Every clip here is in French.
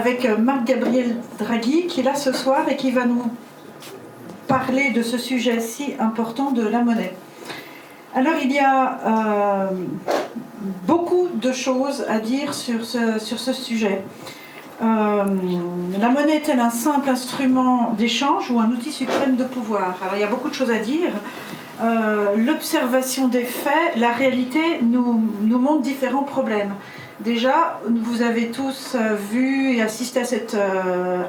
avec Marc-Gabriel Draghi qui est là ce soir et qui va nous parler de ce sujet si important de la monnaie. Alors il y a beaucoup de choses à dire sur ce sujet. La monnaie est-elle un simple instrument d'échange ou un outil suprême de pouvoir? Alors il y a beaucoup de choses à dire. L'observation des faits, la réalité nous montre différents problèmes. Déjà, vous avez tous vu et assisté à cette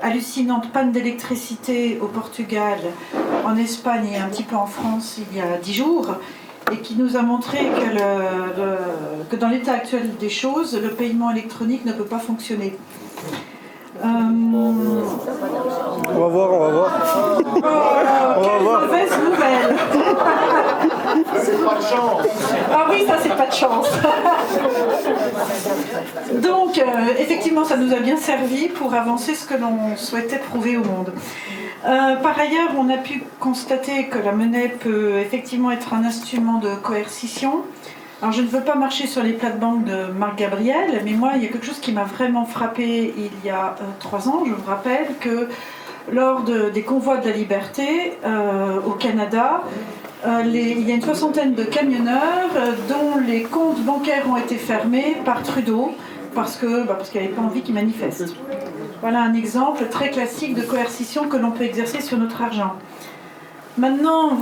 hallucinante panne d'électricité au Portugal, en Espagne et un petit peu en France il y a 10 jours, et qui nous a montré que dans l'état actuel des choses, le paiement électronique ne peut pas fonctionner. On va voir. Quelle mauvaise nouvelle. C'est pas de chance. Ah oui, ça c'est pas de chance. Donc, effectivement, ça nous a bien servi pour avancer ce que l'on souhaitait prouver au monde. Par ailleurs, on a pu constater que la monnaie peut effectivement être un instrument de coercition. Alors, je ne veux pas marcher sur les plates-bandes de Marc-Gabriel, mais moi, il y a quelque chose qui m'a vraiment frappé il y a 3 ans. Je vous rappelle que lors des convois de la liberté au Canada, il y a une 60aine de camionneurs dont les comptes bancaires ont été fermés par Trudeau parce qu'il n'avait pas envie qu'ils manifestent. Voilà un exemple très classique de coercition que l'on peut exercer sur notre argent. Maintenant,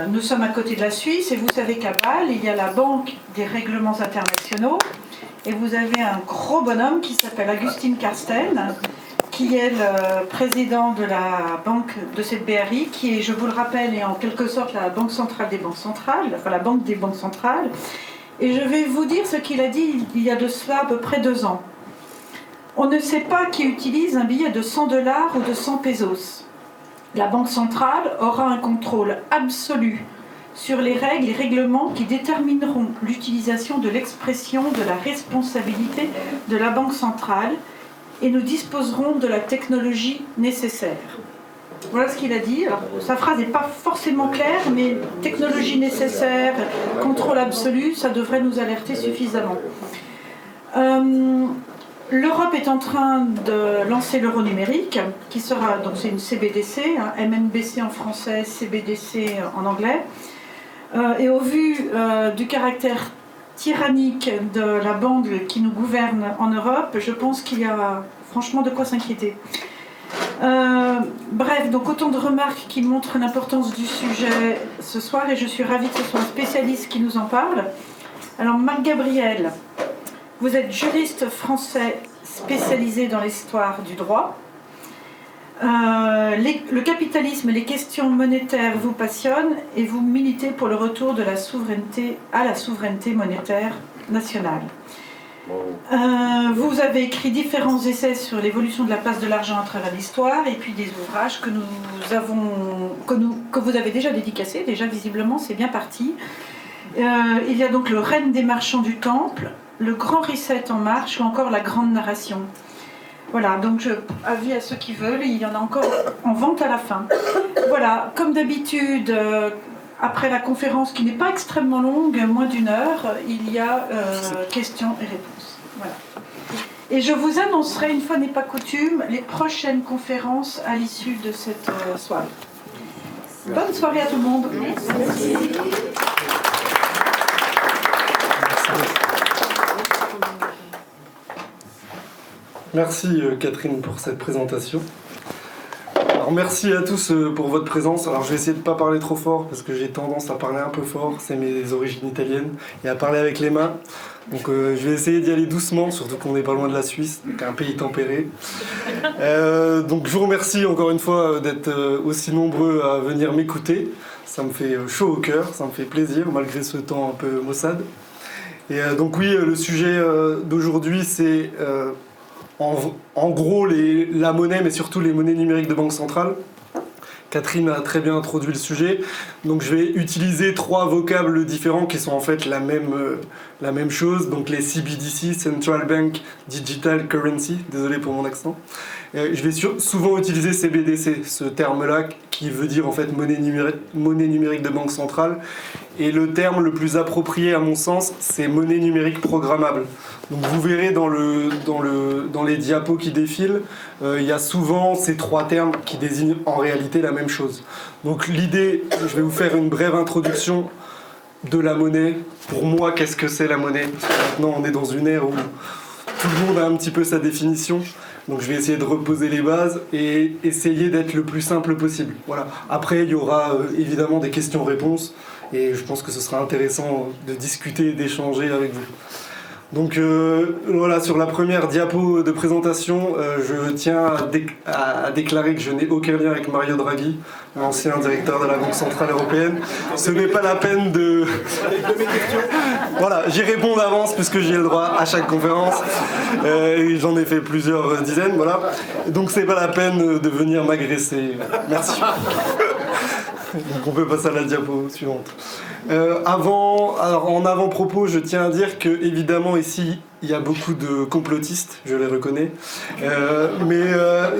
nous sommes à côté de la Suisse et vous savez qu'à Bâle, il y a la Banque des règlements internationaux et vous avez un gros bonhomme qui s'appelle Agustin Carsten, qui est le président de la banque de cette BRI, qui est, je vous le rappelle, est en quelque sorte la banque centrale des banques centrales, enfin la banque des banques centrales. Et je vais vous dire ce qu'il a dit il y a de cela à peu près 2 ans. On ne sait pas qui utilise un billet de 100 $ ou de 100 pesos. La Banque centrale aura un contrôle absolu sur les règles et règlements qui détermineront l'utilisation de l'expression de la responsabilité de la Banque centrale et nous disposerons de la technologie nécessaire. Voilà ce qu'il a dit. Alors, sa phrase n'est pas forcément claire, mais technologie nécessaire, contrôle absolu, ça devrait nous alerter suffisamment. L'Europe est en train de lancer l'euro numérique, qui sera, donc c'est une CBDC, MNBC en français, CBDC en anglais. Et au vu du caractère tyrannique de la banque qui nous gouverne en Europe, je pense qu'il y a franchement de quoi s'inquiéter. Bref, donc autant de remarques qui montrent l'importance du sujet ce soir, et je suis ravie que ce soit un spécialiste qui nous en parle. Alors, Marc-Gabriel, vous êtes juriste français spécialisé dans l'histoire du droit. Le capitalisme et les questions monétaires vous passionnent et vous militez pour le retour de la souveraineté à la souveraineté monétaire nationale. Vous avez écrit différents essais sur l'évolution de la place de l'argent à travers l'histoire et puis des ouvrages que vous avez déjà dédicacés. Déjà, visiblement, c'est bien parti. Il y a donc le règne des marchands du temple, le grand reset en marche ou encore la grande narration. Voilà, donc avis à ceux qui veulent, il y en a encore en vente à la fin. Voilà, comme d'habitude, après la conférence qui n'est pas extrêmement longue, moins d'1 heure, il y a questions et réponses. Voilà. Et je vous annoncerai, une fois n'est pas coutume, les prochaines conférences à l'issue de cette soirée. Bonne soirée à tout le monde. Merci. Merci Catherine pour cette présentation. Alors merci à tous pour votre présence. Alors je vais essayer de ne pas parler trop fort parce que j'ai tendance à parler un peu fort, c'est mes origines italiennes, et à parler avec les mains. Donc je vais essayer d'y aller doucement, surtout qu'on n'est pas loin de la Suisse, donc un pays tempéré. Donc je vous remercie encore une fois d'être aussi nombreux à venir m'écouter. Ça me fait chaud au cœur, ça me fait plaisir malgré ce temps un peu maussade. Et donc oui, le sujet d'aujourd'hui c'est en gros la monnaie, mais surtout les monnaies numériques de banque centrale, Catherine a très bien introduit le sujet, donc je vais utiliser 3 vocables différents qui sont en fait la même chose, donc les CBDC, Central Bank Digital Currency, désolé pour mon accent. Je vais souvent utiliser CBDC, ce terme-là qui veut dire en fait monnaie numérique de banque centrale, et le terme le plus approprié à mon sens, c'est monnaie numérique programmable. Donc vous verrez dans les diapos qui défilent, il y a souvent ces 3 termes qui désignent en réalité la même chose. Donc l'idée, je vais vous faire une brève introduction de la monnaie. Pour moi, qu'est-ce que c'est la monnaie? Parce que maintenant on est dans une ère où tout le monde a un petit peu sa définition. Donc je vais essayer de reposer les bases et essayer d'être le plus simple possible. Voilà. Après, il y aura évidemment des questions-réponses et je pense que ce sera intéressant de discuter et d'échanger avec vous. Donc voilà, sur la première diapo de présentation, je tiens à déclarer que je n'ai aucun lien avec Mario Draghi, l'ancien directeur de la Banque Centrale Européenne. Ce n'est pas la peine de... Voilà, j'y réponds d'avance puisque j'ai le droit à chaque conférence. J'en ai fait plusieurs dizaines, voilà. Donc c'est pas la peine de venir m'agresser. Merci. Donc on peut passer à la diapo suivante. En avant-propos, je tiens à dire que évidemment ici il y a beaucoup de complotistes, je les reconnais, mais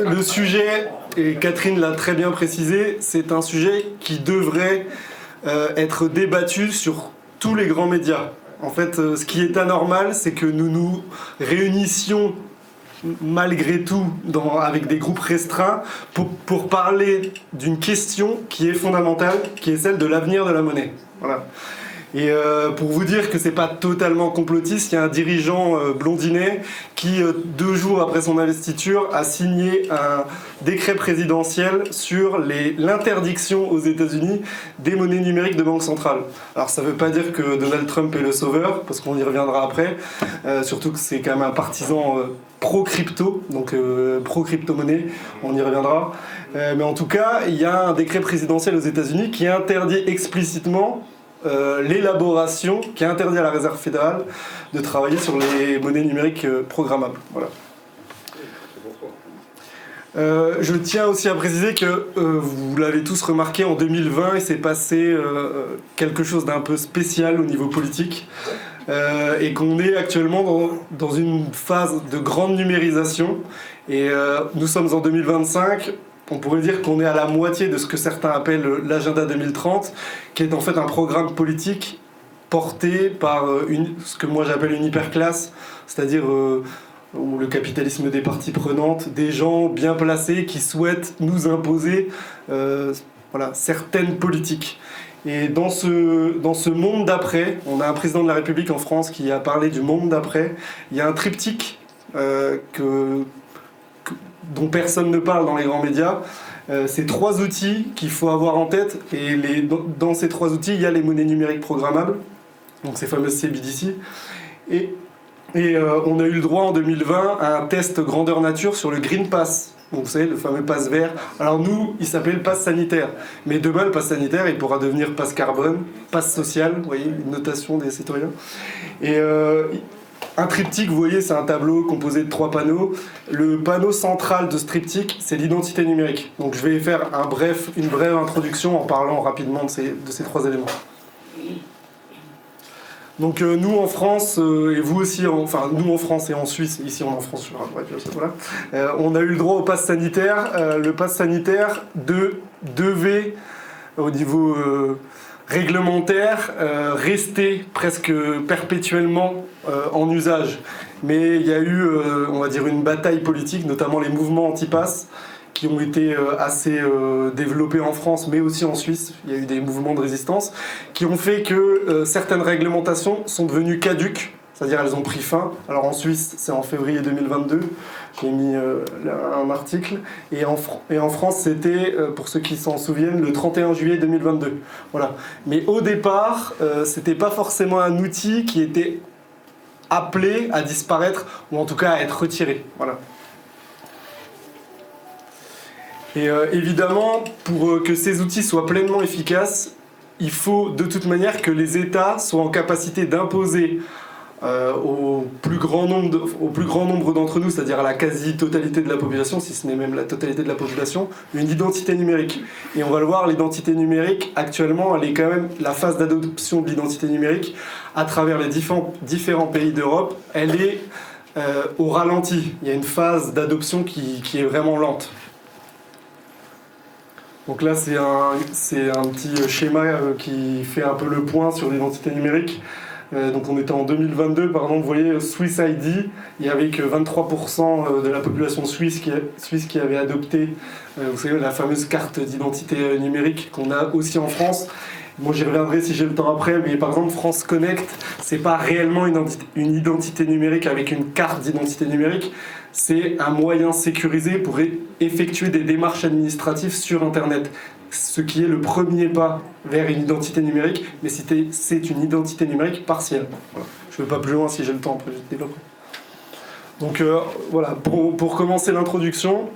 le sujet, et Catherine l'a très bien précisé, c'est un sujet qui devrait être débattu sur tous les grands médias. En fait, ce qui est anormal, c'est que nous nous réunissions malgré tout avec des groupes restreints pour parler d'une question qui est fondamentale, qui est celle de l'avenir de la monnaie. Voilà. Et pour vous dire que c'est pas totalement complotiste, il y a un dirigeant blondinet qui, 2 jours après son investiture, a signé un décret présidentiel sur l'interdiction aux États-Unis des monnaies numériques de banque centrale. Alors ça veut pas dire que Donald Trump est le sauveur, parce qu'on y reviendra après, surtout que c'est quand même un partisan pro-crypto, donc pro-crypto-monnaie, on y reviendra. Mais en tout cas, il y a un décret présidentiel aux États-Unis qui interdit explicitement l'élaboration, qui interdit à la Réserve fédérale de travailler sur les monnaies numériques programmables. Voilà. Je tiens aussi à préciser que, vous l'avez tous remarqué, en 2020, il s'est passé quelque chose d'un peu spécial au niveau politique, et qu'on est actuellement dans une phase de grande numérisation, et nous sommes en 2025. On pourrait dire qu'on est à la moitié de ce que certains appellent l'agenda 2030, qui est en fait un programme politique porté par ce que moi j'appelle une hyperclasse, c'est-à-dire le capitalisme des parties prenantes, des gens bien placés qui souhaitent nous imposer certaines politiques. Et dans ce monde d'après, on a un président de la République en France qui a parlé du monde d'après. Il y a un triptyque dont personne ne parle dans les grands médias. C'est 3 outils qu'il faut avoir en tête, et dans ces 3 outils, il y a les monnaies numériques programmables, donc ces fameuses CBDC, et on a eu le droit en 2020 à un test grandeur nature sur le Green Pass. Donc, vous savez, le fameux pass vert. Alors nous, il s'appelait le pass sanitaire. Mais demain, le pass sanitaire, il pourra devenir pass carbone, pass social, vous voyez, une notation des citoyens. Et un triptyque, vous voyez, c'est un tableau composé de 3 panneaux. Le panneau central de ce triptyque, c'est l'identité numérique. Donc je vais faire une brève introduction en parlant rapidement de ces 3 éléments. Donc nous en France, et vous aussi, nous en France et en Suisse, ici on est en France, voilà, on a eu le droit au pass sanitaire. Le pass sanitaire devait, au niveau réglementaire, rester presque perpétuellement en usage. Mais il y a eu, on va dire, une bataille politique, notamment les mouvements anti-pass, qui ont été assez développés en France, mais aussi en Suisse. Il y a eu des mouvements de résistance qui ont fait que certaines réglementations sont devenues caduques, c'est-à-dire elles ont pris fin. Alors en Suisse, c'est en février 2022, j'ai mis un article, et en France, c'était, pour ceux qui s'en souviennent, le 31 juillet 2022. Voilà. Mais au départ, c'était pas forcément un outil qui était appelé à disparaître, ou en tout cas à être retiré. Voilà. Et évidemment, pour que ces outils soient pleinement efficaces, il faut de toute manière que les États soient en capacité d'imposer au plus grand nombre d'entre nous, c'est-à-dire à la quasi-totalité de la population, si ce n'est même la totalité de la population, une identité numérique. Et on va le voir, l'identité numérique, actuellement, elle est quand même, la phase d'adoption de l'identité numérique, à travers les différents pays d'Europe, elle est au ralenti. Il y a une phase d'adoption qui est vraiment lente. Donc là, c'est un petit schéma qui fait un peu le point sur l'identité numérique. Donc on était en 2022, par exemple, vous voyez, Swiss ID, il n'y avait que 23% de la population suisse qui avait adopté, vous savez, la fameuse carte d'identité numérique qu'on a aussi en France. Moi, j'y reviendrai si j'ai le temps après, mais par exemple, France Connect, c'est pas réellement une identité numérique avec une carte d'identité numérique, c'est un moyen sécurisé pour effectuer des démarches administratives sur Internet. Ce qui est le premier pas vers une identité numérique, mais c'est une identité numérique partielle. Voilà. Je ne vais pas plus loin si j'ai le temps, après je développe. Donc voilà, pour commencer l'introduction,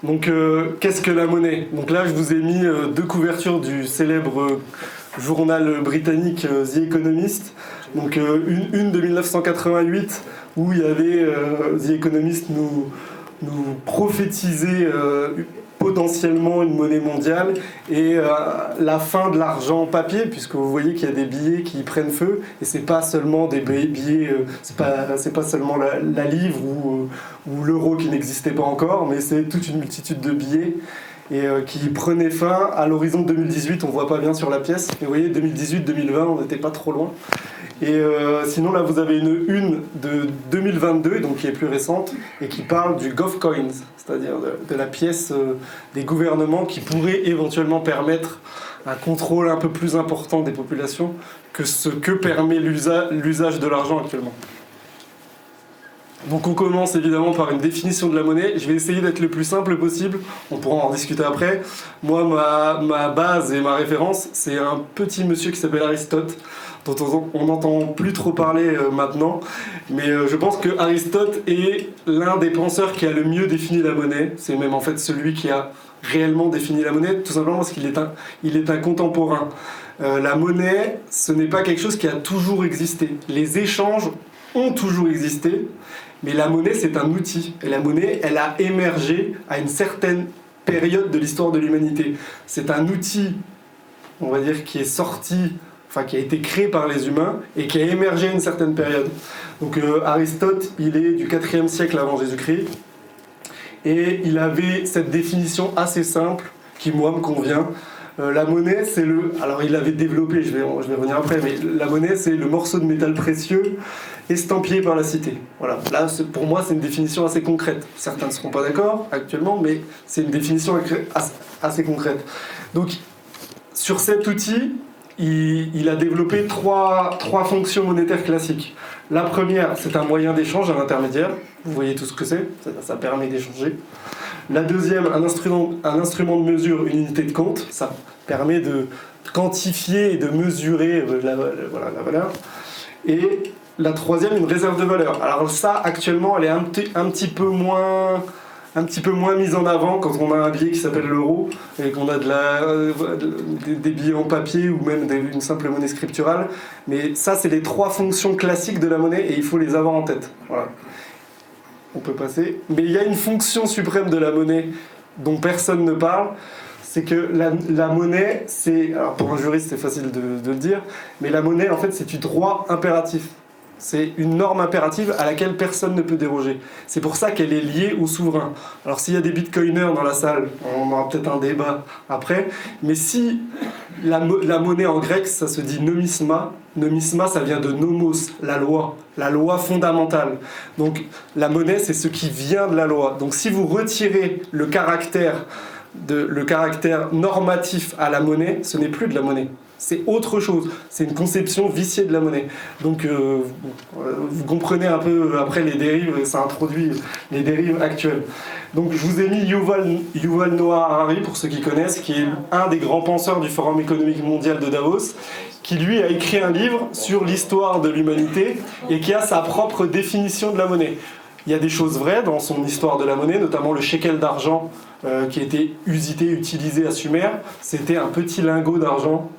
donc qu'est-ce que la monnaie? Donc là je vous ai mis deux couvertures du célèbre journal britannique The Economist, donc une de 1988 où il y avait The Economist nous prophétisait potentiellement une monnaie mondiale et la fin de l'argent papier, puisque vous voyez qu'il y a des billets qui prennent feu et c'est pas seulement des billets, c'est pas seulement la livre ou l'euro qui n'existait pas encore, mais c'est toute une multitude de billets et qui prenaient fin à l'horizon 2018. On voit pas bien sur la pièce, mais vous voyez 2018-2020, on n'était pas trop loin. Et sinon là vous avez une de 2022, donc qui est plus récente, et qui parle du GovCoins, c'est-à-dire de la pièce des gouvernements qui pourrait éventuellement permettre un contrôle un peu plus important des populations que ce que permet l'usage de l'argent actuellement. Donc on commence évidemment par une définition de la monnaie. Je vais essayer d'être le plus simple possible, on pourra en discuter après. Moi, ma base et ma référence, c'est un petit monsieur qui s'appelle Aristote, dont on n'entend plus trop parler maintenant, mais je pense que Aristote est l'un des penseurs qui a le mieux défini la monnaie. C'est même en fait celui qui a réellement défini la monnaie, tout simplement parce qu'il est un contemporain. La monnaie, ce n'est pas quelque chose qui a toujours existé. Les échanges ont toujours existé, mais la monnaie, c'est un outil. Et la monnaie, elle a émergé à une certaine période de l'histoire de l'humanité. C'est un outil, on va dire, qui a été créé par les humains et qui a émergé à une certaine période. Donc Aristote, il est du 4e siècle avant Jésus-Christ, et il avait cette définition assez simple, qui moi me convient. La monnaie, c'est alors il l'avait développé, je vais revenir après, mais la monnaie, c'est le morceau de métal précieux estampillé par la cité. Voilà. Là, pour moi, c'est une définition assez concrète. Certains ne seront pas d'accord actuellement, mais c'est une définition assez concrète. Donc, sur cet outil, il a développé trois fonctions monétaires classiques. La première, c'est un moyen d'échange, un intermédiaire. Vous voyez tout ce que c'est, ça permet d'échanger. La deuxième, un instrument de mesure, une unité de compte. Ça permet de quantifier et de mesurer la valeur. Et la troisième, une réserve de valeur. Alors ça, actuellement, elle est un petit peu moins mise en avant quand on a un billet qui s'appelle l'euro et qu'on a des billets en papier ou même une simple monnaie scripturale. Mais ça, c'est les trois fonctions classiques de la monnaie et il faut les avoir en tête. Voilà. On peut passer. Mais il y a une fonction suprême de la monnaie dont personne ne parle. C'est que la monnaie, alors pour un juriste, c'est facile de le dire, mais la monnaie, en fait, c'est du droit impératif. C'est une norme impérative à laquelle personne ne peut déroger. C'est pour ça qu'elle est liée au souverain. Alors s'il y a des bitcoiners dans la salle, on aura peut-être un débat après, mais si la monnaie en grec, ça se dit nomisma, nomisma ça vient de nomos, la loi fondamentale. Donc la monnaie, c'est ce qui vient de la loi. Donc si vous retirez le caractère normatif à la monnaie, ce n'est plus de la monnaie. C'est autre chose, c'est une conception viciée de la monnaie. Donc vous comprenez un peu après les dérives, ça introduit les dérives actuelles. Donc je vous ai mis Yuval Noah Harari, pour ceux qui connaissent, qui est un des grands penseurs du Forum économique mondial de Davos, qui lui a écrit un livre sur l'histoire de l'humanité et qui a sa propre définition de la monnaie. Il y a des choses vraies dans son histoire de la monnaie, notamment le shekel d'argent qui a été utilisé à Sumer. C'était un petit lingot d'argent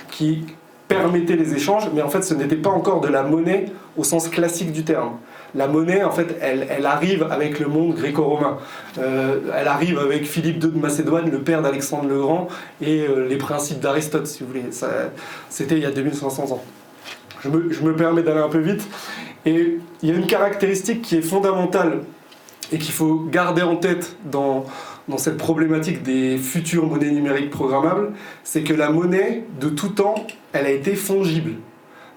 qui permettait les échanges, mais en fait ce n'était pas encore de la monnaie au sens classique du terme. La monnaie, en fait, elle arrive avec le monde gréco-romain. Elle arrive avec Philippe II de Macédoine, le père d'Alexandre le Grand, et les principes d'Aristote, si vous voulez. C'était il y a 2500 ans. Je me permets d'aller un peu vite. Et il y a une caractéristique qui est fondamentale et qu'il faut garder en tête dans cette problématique des futures monnaies numériques programmables, c'est que la monnaie, de tout temps, elle a été fongible.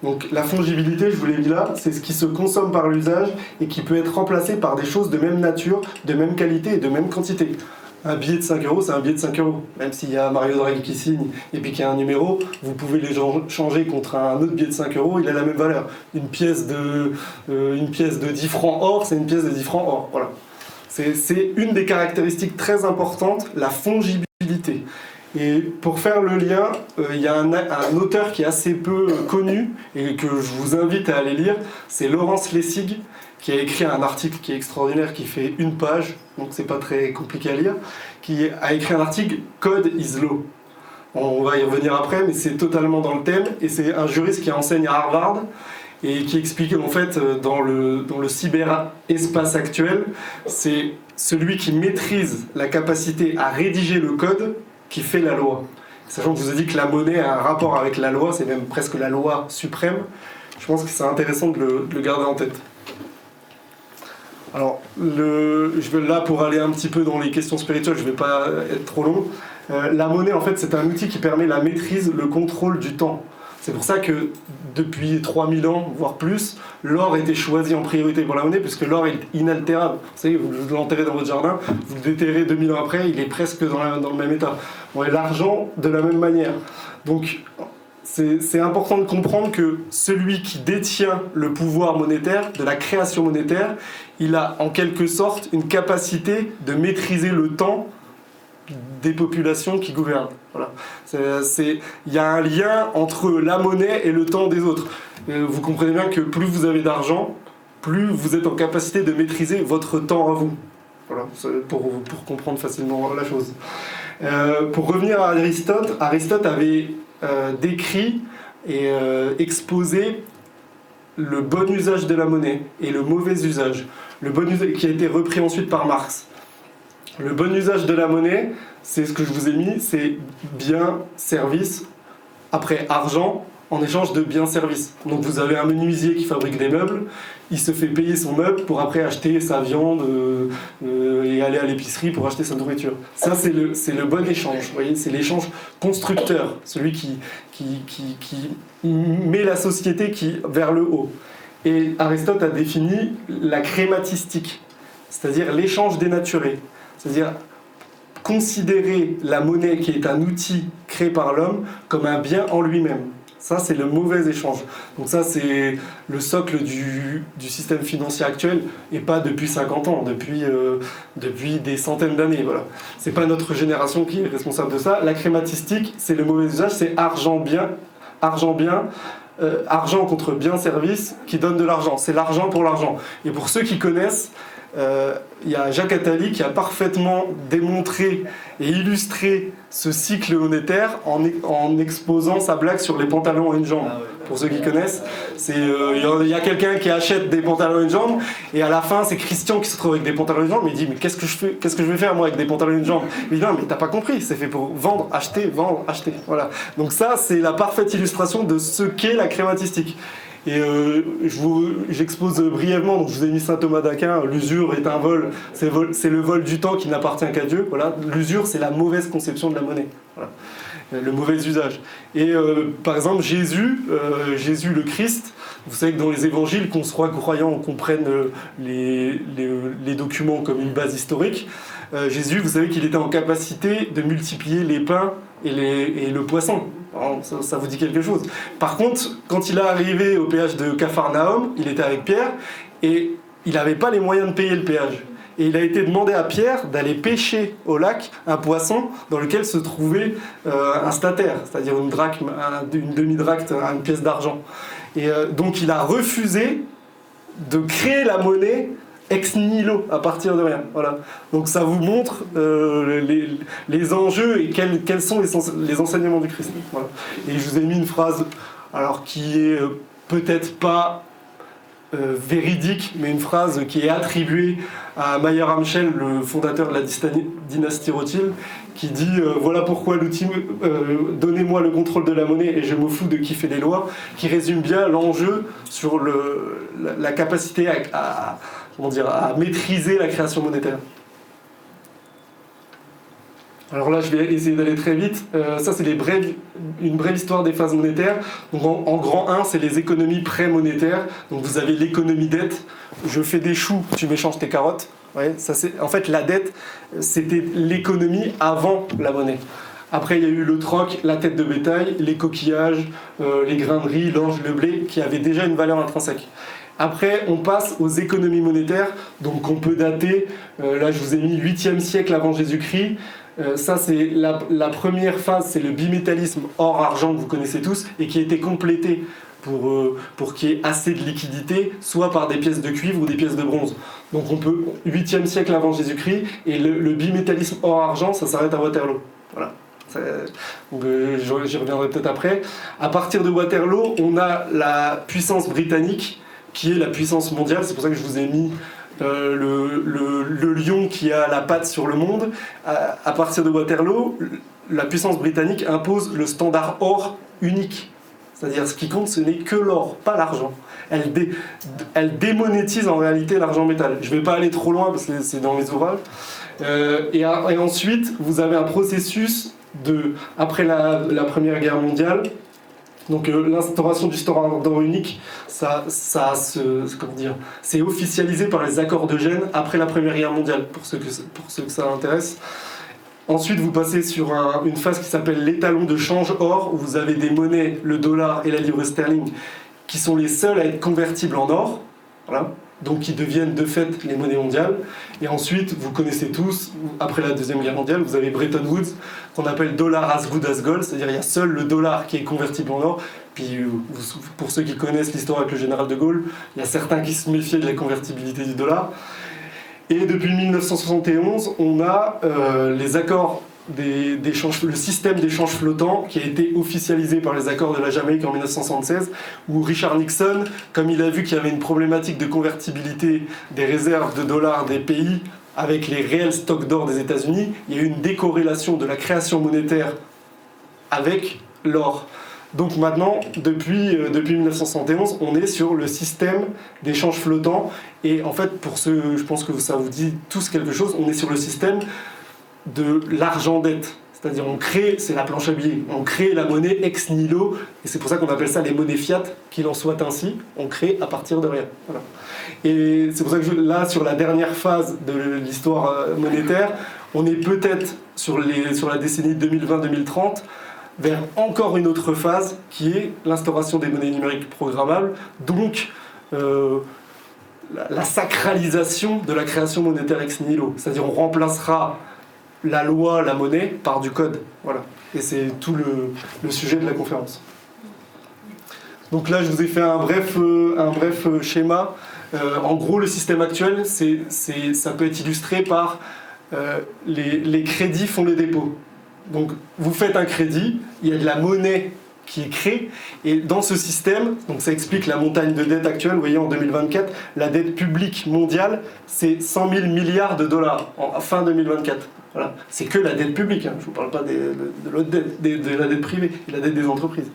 Donc la fongibilité, je vous l'ai dit là, c'est ce qui se consomme par l'usage et qui peut être remplacé par des choses de même nature, de même qualité et de même quantité. Un billet de 5 euros, c'est un billet de 5 euros. Même s'il y a Mario Draghi qui signe et puis qu'il y a un numéro, vous pouvez les changer contre un autre billet de 5 euros, il a la même valeur. Une pièce de 10 francs or, c'est une pièce de 10 francs or. Voilà. C'est une des caractéristiques très importantes, la fongibilité. Et pour faire le lien, il y a un auteur qui est assez peu connu et que je vous invite à aller lire, c'est Laurence Lessig, qui a écrit un article qui est extraordinaire, qui fait 1 page, donc c'est pas très compliqué à lire, qui a écrit un article « Code is law ». On va y revenir après, mais c'est totalement dans le thème, et c'est un juriste qui enseigne à Harvard, et qui explique en fait dans le cyberespace actuel, c'est celui qui maîtrise la capacité à rédiger le code qui fait la loi. Sachant que je vous ai dit que la monnaie a un rapport avec la loi, c'est même presque la loi suprême, je pense que c'est intéressant de le garder en tête. Alors, je vais là pour aller un petit peu dans les questions spirituelles, je ne vais pas être trop long. La monnaie, en fait, c'est un outil qui permet la maîtrise, le contrôle du temps. C'est pour ça que depuis 3000 ans, voire plus, l'or était choisi en priorité pour la monnaie, puisque l'or est inaltérable. Vous savez, vous l'enterrez dans votre jardin, vous le déterrez 2000 ans après, il est presque dans le même état. Bon, et l'argent, de la même manière. Donc, c'est important de comprendre que celui qui détient le pouvoir monétaire, de la création monétaire, il a en quelque sorte une capacité de maîtriser le temps des populations qui gouvernent. Voilà. Il y a un lien entre la monnaie et le temps des autres. Vous comprenez bien que plus vous avez d'argent, plus vous êtes en capacité de maîtriser votre temps à vous. Voilà, pour comprendre facilement la chose. Pour revenir à Aristote, Aristote avait décrit et exposé le bon usage de la monnaie et le mauvais usage. Le bon usage qui a été repris ensuite par Marx. Le bon usage de la monnaie, c'est ce que je vous ai mis, c'est bien, service, après argent, en échange de biens, services. Donc vous avez un menuisier qui fabrique des meubles, il se fait payer son meuble pour après acheter sa viande et aller à l'épicerie pour acheter sa nourriture. Ça, c'est le bon échange, vous voyez, c'est l'échange constructeur, celui qui met la société vers le haut. Et Aristote a défini la crématistique, c'est-à-dire l'échange dénaturé. C'est-à-dire considérer la monnaie qui est un outil créé par l'homme comme un bien en lui-même. Ça, c'est le mauvais échange. Donc ça, c'est le socle du système financier actuel, et pas depuis 50 ans, depuis des centaines d'années. Voilà. C'est pas notre génération qui est responsable de ça. La crématistique, c'est le mauvais usage, c'est argent contre bien-service qui donne de l'argent. C'est l'argent pour l'argent. Et pour ceux qui connaissent, il y a Jacques Attali qui a parfaitement démontré et illustré ce cycle monétaire en exposant sa blague sur les pantalons à une jambe. Pour ceux qui connaissent, il y a quelqu'un qui achète des pantalons à une jambe et à la fin c'est Christian qui se trouve avec des pantalons à une jambe, mais il dit mais qu'est-ce que je vais faire moi avec des pantalons à une jambe? Il dit non mais t'as pas compris, c'est fait pour vendre, acheter. Voilà. Donc ça c'est la parfaite illustration de ce qu'est la crématistique. Et j'expose brièvement, donc je vous ai mis saint Thomas d'Aquin, l'usure est un vol, c'est le vol du temps qui n'appartient qu'à Dieu. Voilà. L'usure, c'est la mauvaise conception de la monnaie, voilà. Le mauvais usage. Et par exemple, Jésus le Christ, vous savez que dans les évangiles, qu'on soit croyant, on comprenne les documents comme une base historique. Jésus, vous savez qu'il était en capacité de multiplier les pains et le poisson. Alors, ça vous dit quelque chose. Par contre, quand il est arrivé au péage de Capharnaüm, il était avec Pierre et il n'avait pas les moyens de payer le péage. Et il a été demandé à Pierre d'aller pêcher au lac un poisson dans lequel se trouvait un statère, c'est-à-dire une drachme, une demi-drachme, une pièce d'argent. Et donc il a refusé de créer la monnaie ex nihilo, à partir de rien. Voilà. Donc ça vous montre les enjeux et quels sont les enseignements du Christ. Voilà. Et je vous ai mis une phrase alors qui est peut-être pas véridique, mais une phrase qui est attribuée à Mayer Amschel, le fondateur de la dynastie Rothschild, qui dit voilà pourquoi l'outil donnez-moi le contrôle de la monnaie et je me fous de qui fait les lois, qui résume bien l'enjeu sur la capacité à maîtriser la création monétaire. Alors là, je vais essayer d'aller très vite. Ça, c'est une brève histoire des phases monétaires. Donc, en grand 1, c'est les économies pré-monétaires. Donc, vous avez l'économie dette. Je fais des choux, tu m'échanges tes carottes. Ouais, ça, en fait, la dette, c'était l'économie avant la monnaie. Après, il y a eu le troc, la tête de bétail, les coquillages, les grains de riz, l'orge, le blé, qui avaient déjà une valeur intrinsèque. Après, on passe aux économies monétaires. Donc, on peut dater, là, je vous ai mis 8e siècle avant Jésus-Christ. Ça, c'est la première phase, c'est le bimétallisme or-argent que vous connaissez tous et qui a été complété pour qu'il y ait assez de liquidité, soit par des pièces de cuivre ou des pièces de bronze. Donc on peut, 8e siècle avant Jésus-Christ, et le bimétallisme or-argent, ça s'arrête à Waterloo. Voilà. J'y reviendrai peut-être après. À partir de Waterloo, on a la puissance britannique, qui est la puissance mondiale, c'est pour ça que je vous ai mis le lion qui a la patte sur le monde. À partir de Waterloo, la puissance britannique impose le standard or unique. C'est-à-dire ce qui compte, ce n'est que l'or, pas l'argent. Elle démonétise en réalité l'argent métal. Je ne vais pas aller trop loin parce que c'est dans mes ouvrages. Et ensuite, vous avez un processus après la Première Guerre mondiale. Donc l'instauration du standard d'or unique, c'est officialisé par les accords de Gênes après la Première Guerre mondiale, pour ceux que ça intéresse. Ensuite, vous passez sur une phase qui s'appelle l'étalon de change or, où vous avez des monnaies, le dollar et la livre sterling, qui sont les seules à être convertibles en or, voilà, donc qui deviennent de fait les monnaies mondiales. Et ensuite, vous connaissez tous, après la Deuxième Guerre mondiale, vous avez Bretton Woods, qu'on appelle dollar as good as gold, c'est-à-dire il y a seul le dollar qui est convertible en or. Puis pour ceux qui connaissent l'histoire avec le général de Gaulle, il y a certains qui se méfiaient de la convertibilité du dollar. Et depuis 1971, on a les accords le système d'échange flottant qui a été officialisé par les accords de la Jamaïque en 1976, où Richard Nixon, comme il a vu qu'il y avait une problématique de convertibilité des réserves de dollars des pays avec les réels stocks d'or des États-Unis, il y a eu une décorrélation de la création monétaire avec l'or. Donc maintenant, depuis 1971, on est sur le système d'échange flottant. Et en fait, pour ceux, je pense que ça vous dit tous quelque chose, on est sur le système de l'argent-dette. C'est-à-dire, c'est la planche à billets, on crée la monnaie ex nihilo, et c'est pour ça qu'on appelle ça les monnaies fiat, qu'il en soit ainsi, on crée à partir de rien. Voilà. Et c'est pour ça que là, sur la dernière phase de l'histoire monétaire, on est peut-être sur la décennie 2020-2030, vers encore une autre phase qui est l'instauration des monnaies numériques programmables, donc la sacralisation de la création monétaire ex nihilo. C'est-à-dire on remplacera la loi, la monnaie, par du code. Voilà. Et c'est tout le sujet de la conférence. Donc là, je vous ai fait un bref schéma. En gros, le système actuel, ça peut être illustré par les crédits font les dépôts. Donc vous faites un crédit, il y a de la monnaie qui est créée, et dans ce système, donc ça explique la montagne de dette actuelle. Vous voyez, en 2024, la dette publique mondiale, c'est 100 000 milliards de dollars en fin 2024. Voilà. C'est que la dette publique, hein. Je ne vous parle pas de la dette privée, et la dette des entreprises.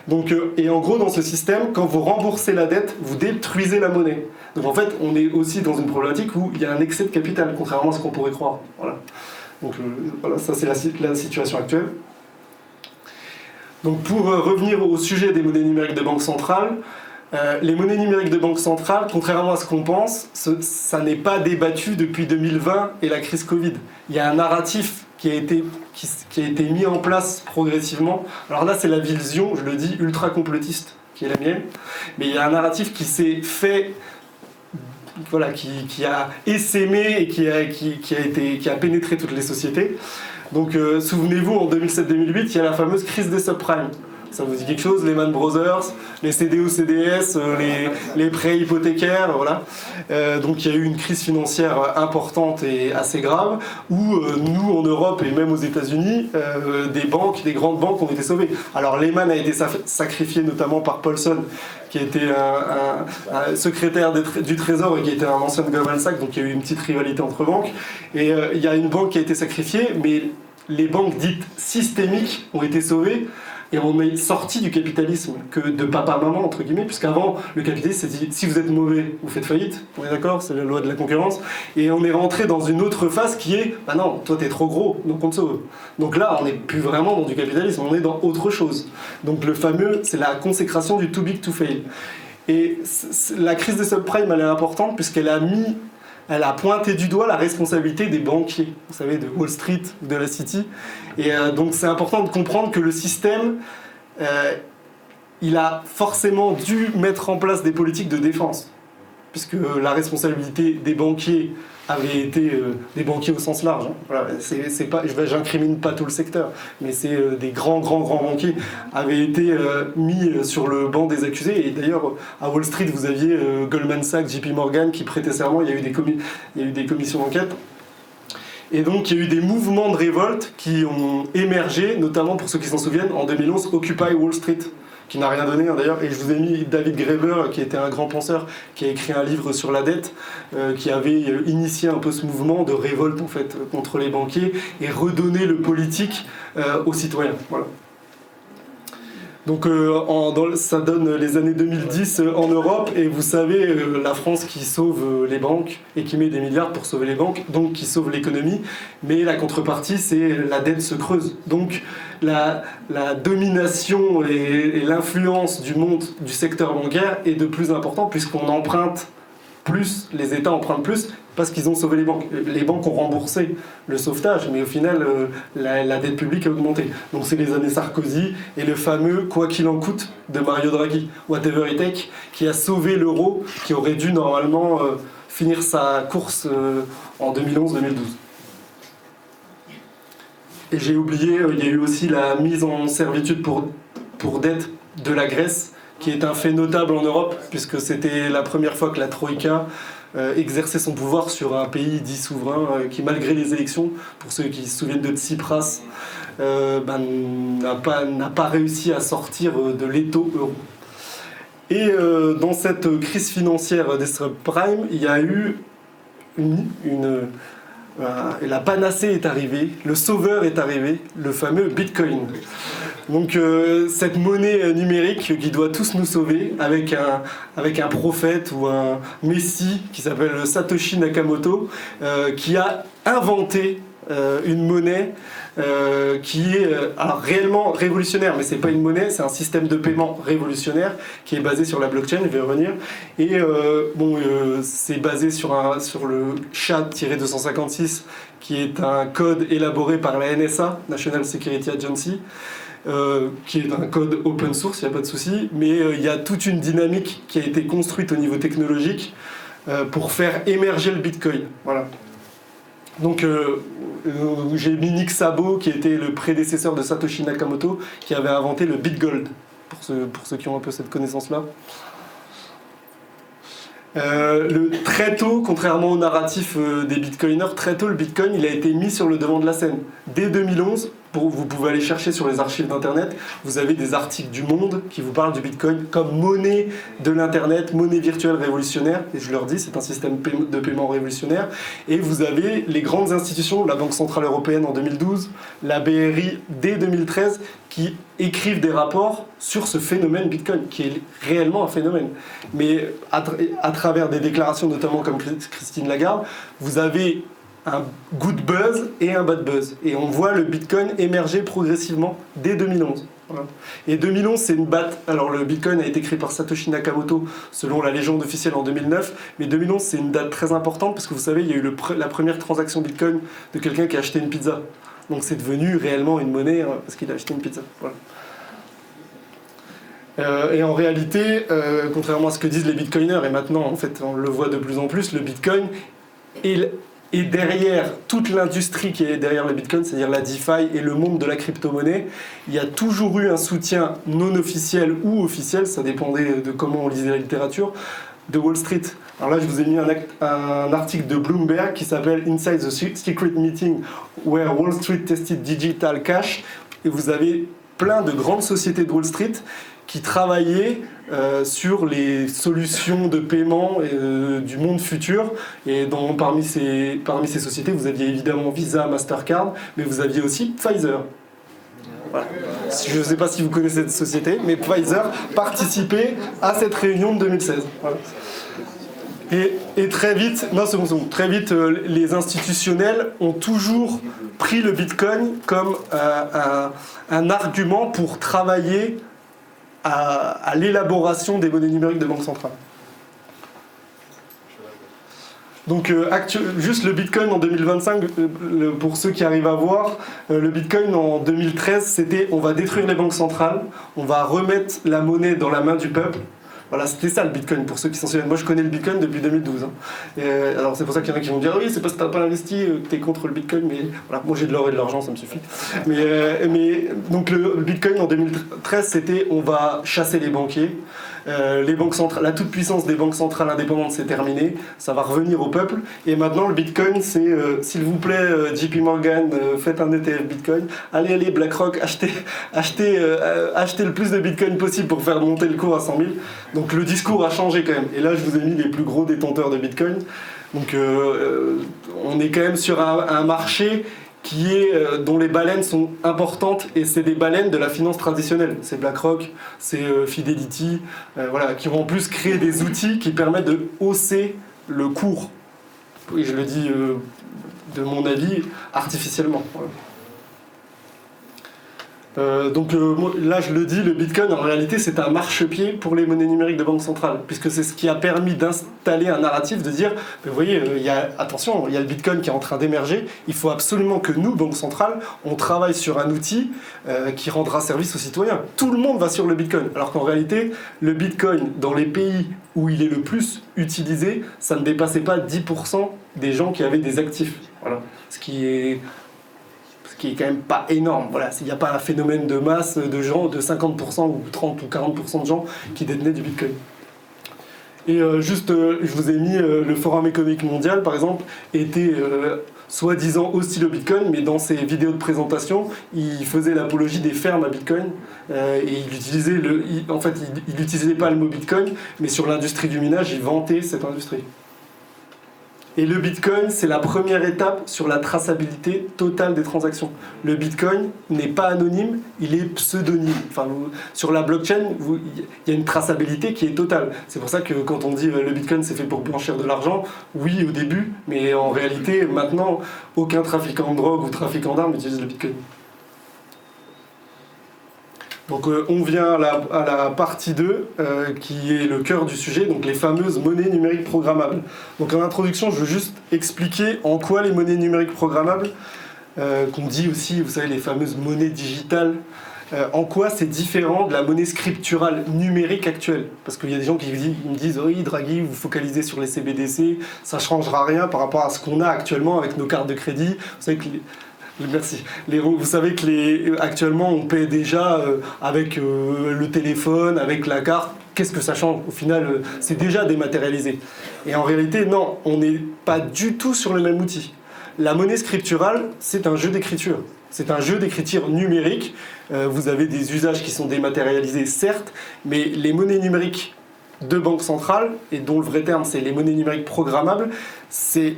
Donc, et en gros, dans ce système, quand vous remboursez la dette, vous détruisez la monnaie. Donc en fait, on est aussi dans une problématique où il y a un excès de capital, contrairement à ce qu'on pourrait croire. Voilà. Donc voilà, ça c'est la situation actuelle. Donc pour revenir au sujet des monnaies numériques de banque centrale, les monnaies numériques de banque centrale, contrairement à ce qu'on pense, ça n'est pas débattu depuis 2020 et la crise Covid. Il y a un narratif qui a été mis en place progressivement. Alors là, c'est la vision, je le dis, ultra-complotiste, qui est la mienne. Mais il y a un narratif qui s'est fait, voilà, qui a essaimé et qui a pénétré toutes les sociétés. Donc souvenez-vous, en 2007-2008, il y a la fameuse crise des subprimes. Ça vous dit quelque chose? Lehman Brothers, les CDO, CDS, les prêts hypothécaires, voilà. Donc il y a eu une crise financière importante et assez grave, où nous en Europe et même aux États-Unis, des grandes banques ont été sauvées. Alors Lehman a été sacrifié notamment par Paulson, qui était un secrétaire du Trésor et qui était un ancien de Goldman Sachs, donc il y a eu une petite rivalité entre banques. Et il y a une banque qui a été sacrifiée, mais les banques dites systémiques ont été sauvées. Et on est sorti du capitalisme que de papa-maman, entre guillemets, puisqu'avant, le capitalisme, c'est si vous êtes mauvais, vous faites faillite, on est d'accord, c'est la loi de la concurrence, et on est rentré dans une autre phase qui est, bah non, toi t'es trop gros, donc on te sauve. Donc là, on n'est plus vraiment dans du capitalisme, on est dans autre chose. Donc le fameux, c'est la consécration du too big to fail. Et la crise des subprimes, elle est importante, puisqu'elle a pointé du doigt la responsabilité des banquiers, vous savez, de Wall Street, de la City. Et donc c'est important de comprendre que le système, il a forcément dû mettre en place des politiques de défense, puisque la responsabilité des banquiers avait été, des banquiers au sens large, hein. Voilà, c'est pas, j'incrimine pas tout le secteur, mais c'est des grands banquiers avaient été mis sur le banc des accusés. Et d'ailleurs, à Wall Street, vous aviez Goldman Sachs, JP Morgan qui prêtaient serment, il y a eu des commissions d'enquête. Et donc il y a eu des mouvements de révolte qui ont émergé, notamment pour ceux qui s'en souviennent, en 2011, Occupy Wall Street, qui n'a rien donné, hein, d'ailleurs. Et je vous ai mis David Graeber, qui était un grand penseur, qui a écrit un livre sur la dette, qui avait initié un peu ce mouvement de révolte en fait, contre les banquiers et redonner le politique aux citoyens. Voilà. Donc ça donne les années 2010 en Europe, et vous savez, la France qui sauve les banques et qui met des milliards pour sauver les banques, donc qui sauve l'économie, mais la contrepartie, c'est la dette se creuse. Donc la domination et l'influence du monde du secteur bancaire est de plus important, puisqu'on emprunte plus, les États empruntent plus, parce qu'ils ont sauvé les banques. Les banques ont remboursé le sauvetage, mais au final, la dette publique a augmenté. Donc c'est les années Sarkozy et le fameux « quoi qu'il en coûte » de Mario Draghi, whatever it take, qui a sauvé l'euro, qui aurait dû normalement finir sa course en 2011-2012. Et j'ai oublié, il y a eu aussi la mise en servitude pour dette de la Grèce, qui est un fait notable en Europe, puisque c'était la première fois que la Troïka exerçait son pouvoir sur un pays dit souverain qui, malgré les élections, pour ceux qui se souviennent de Tsipras, n'a pas réussi à sortir de l'étau euro. Et dans cette crise financière des subprimes, il y a eu la panacée est arrivée, le sauveur est arrivé, le fameux Bitcoin. Donc cette monnaie numérique qui doit tous nous sauver, avec un prophète ou un messie qui s'appelle Satoshi Nakamoto, qui a inventé une monnaie qui est alors réellement révolutionnaire, mais c'est pas une monnaie, c'est un système de paiement révolutionnaire qui est basé sur la blockchain, je vais revenir. Et c'est basé sur le SHA-256, qui est un code élaboré par la NSA, National Security Agency, qui est un code open source, il n'y a pas de souci, mais il y a toute une dynamique qui a été construite au niveau technologique pour faire émerger le Bitcoin. Voilà. Donc j'ai mis Nick Szabo, qui était le prédécesseur de Satoshi Nakamoto, qui avait inventé le BitGold, pour ceux qui ont un peu cette connaissance-là. Très tôt, contrairement au narratif des bitcoiners, très tôt le bitcoin il a été mis sur le devant de la scène. Dès 2011, vous pouvez aller chercher sur les archives d'internet, vous avez des articles du Monde qui vous parlent du bitcoin comme monnaie de l'internet, monnaie virtuelle révolutionnaire, et je leur dis c'est un système de paiement révolutionnaire. Et vous avez les grandes institutions, la Banque Centrale Européenne en 2012, la BRI dès 2013, qui écrivent des rapports sur ce phénomène Bitcoin, qui est réellement un phénomène. Mais à travers des déclarations, notamment comme Christine Lagarde, vous avez un good buzz et un bad buzz. Et on voit le Bitcoin émerger progressivement dès 2011. Voilà. Et 2011, c'est une batte. Alors le Bitcoin a été créé par Satoshi Nakamoto, selon la légende officielle, en 2009. Mais 2011, c'est une date très importante, parce que vous savez, il y a eu la première transaction Bitcoin de quelqu'un qui a acheté une pizza. Donc c'est devenu réellement une monnaie parce qu'il a acheté une pizza. Voilà. Et en réalité, contrairement à ce que disent les bitcoiners, et maintenant en fait on le voit de plus en plus, le bitcoin Et derrière toute l'industrie qui est derrière le Bitcoin, c'est-à-dire la DeFi et le monde de la crypto-monnaie, il y a toujours eu un soutien non officiel ou officiel, ça dépendait de comment on lisait la littérature, de Wall Street. Alors là, je vous ai mis un article de Bloomberg qui s'appelle Inside the Secret Meeting Where Wall Street Tested Digital Cash. Et vous avez plein de grandes sociétés de Wall Street qui travaillaient sur les solutions de paiement du monde futur. Et parmi ces sociétés, vous aviez évidemment Visa, Mastercard, mais vous aviez aussi Pfizer. Voilà. Je ne sais pas si vous connaissez cette société, mais Pfizer participait à cette réunion de 2016. Voilà. Et très vite, très vite, les institutionnels ont toujours pris le Bitcoin comme un argument pour travailler à l'élaboration des monnaies numériques de banque centrale. Donc juste le Bitcoin en 2025, pour ceux qui arrivent à voir, le Bitcoin en 2013, c'était on va détruire les banques centrales, on va remettre la monnaie dans la main du peuple. Voilà, c'était ça le Bitcoin, pour ceux qui s'en souviennent. Moi, je connais le Bitcoin depuis 2012. Hein. Alors, c'est pour ça qu'il y en a qui vont dire « Oui, c'est parce que t'as pas investi, que t'es contre le Bitcoin. » Mais voilà, moi, j'ai de l'or et de l'argent, ça me suffit. Donc, le Bitcoin, en 2013, c'était « On va chasser les banquiers. Les banques centrales, la toute-puissance des banques centrales indépendantes, c'est terminé. Ça va revenir au peuple. Et maintenant, le Bitcoin, c'est s'il vous plaît, JP Morgan, faites un ETF Bitcoin. Allez, BlackRock, achetez le plus de Bitcoin possible pour faire monter le cours à 100 000. » Donc le discours a changé quand même. Et là, je vous ai mis les plus gros détenteurs de Bitcoin. Donc on est quand même sur un marché dont les baleines sont importantes, et c'est des baleines de la finance traditionnelle. C'est BlackRock, c'est Fidelity, qui vont en plus créer des outils qui permettent de hausser le cours. Et je le dis de mon avis, artificiellement. Voilà. Là je le dis, le Bitcoin en réalité c'est un marchepied pour les monnaies numériques de banque centrale, puisque c'est ce qui a permis d'installer un narratif de dire, vous voyez, attention, il y a le Bitcoin qui est en train d'émerger, il faut absolument que nous, banque centrale, on travaille sur un outil qui rendra service aux citoyens. Tout le monde va sur le Bitcoin, alors qu'en réalité, le Bitcoin, dans les pays où il est le plus utilisé, ça ne dépassait pas 10% des gens qui avaient des actifs. Voilà. Ce qui est quand même pas énorme. Voilà, il n'y a pas un phénomène de masse de gens, de 50% ou 30 ou 40% de gens qui détenaient du Bitcoin. Et je vous ai mis le Forum économique mondial, par exemple, était soi-disant hostile au Bitcoin, mais dans ses vidéos de présentation, il faisait l'apologie des fermes à Bitcoin, et il n'utilisait pas le mot Bitcoin, mais sur l'industrie du minage, il vantait cette industrie. Et le Bitcoin, c'est la première étape sur la traçabilité totale des transactions. Le Bitcoin n'est pas anonyme, il est pseudonyme. Enfin, sur la blockchain, il y a une traçabilité qui est totale. C'est pour ça que quand on dit le Bitcoin c'est fait pour blanchir de l'argent, oui au début, mais en réalité, maintenant, aucun trafiquant de drogue ou trafiquant d'armes utilise le Bitcoin. Donc on vient à la partie 2, qui est le cœur du sujet, donc les fameuses monnaies numériques programmables. Donc en introduction, je veux juste expliquer en quoi les monnaies numériques programmables, qu'on dit aussi, vous savez, les fameuses monnaies digitales, en quoi c'est différent de la monnaie scripturale numérique actuelle. Parce qu'il y a des gens qui me disent « Oui, Draghi, vous focalisez sur les CBDC, ça ne changera rien par rapport à ce qu'on a actuellement avec nos cartes de crédit. » Vous savez que merci. Vous savez que actuellement on paie déjà avec le téléphone, avec la carte. Qu'est-ce que ça change? Au final, c'est déjà dématérialisé. Et en réalité, non, on n'est pas du tout sur le même outil. La monnaie scripturale, c'est un jeu d'écriture. C'est un jeu d'écriture numérique. Vous avez des usages qui sont dématérialisés, certes, mais les monnaies numériques de banque centrale, et dont le vrai terme c'est les monnaies numériques programmables, c'est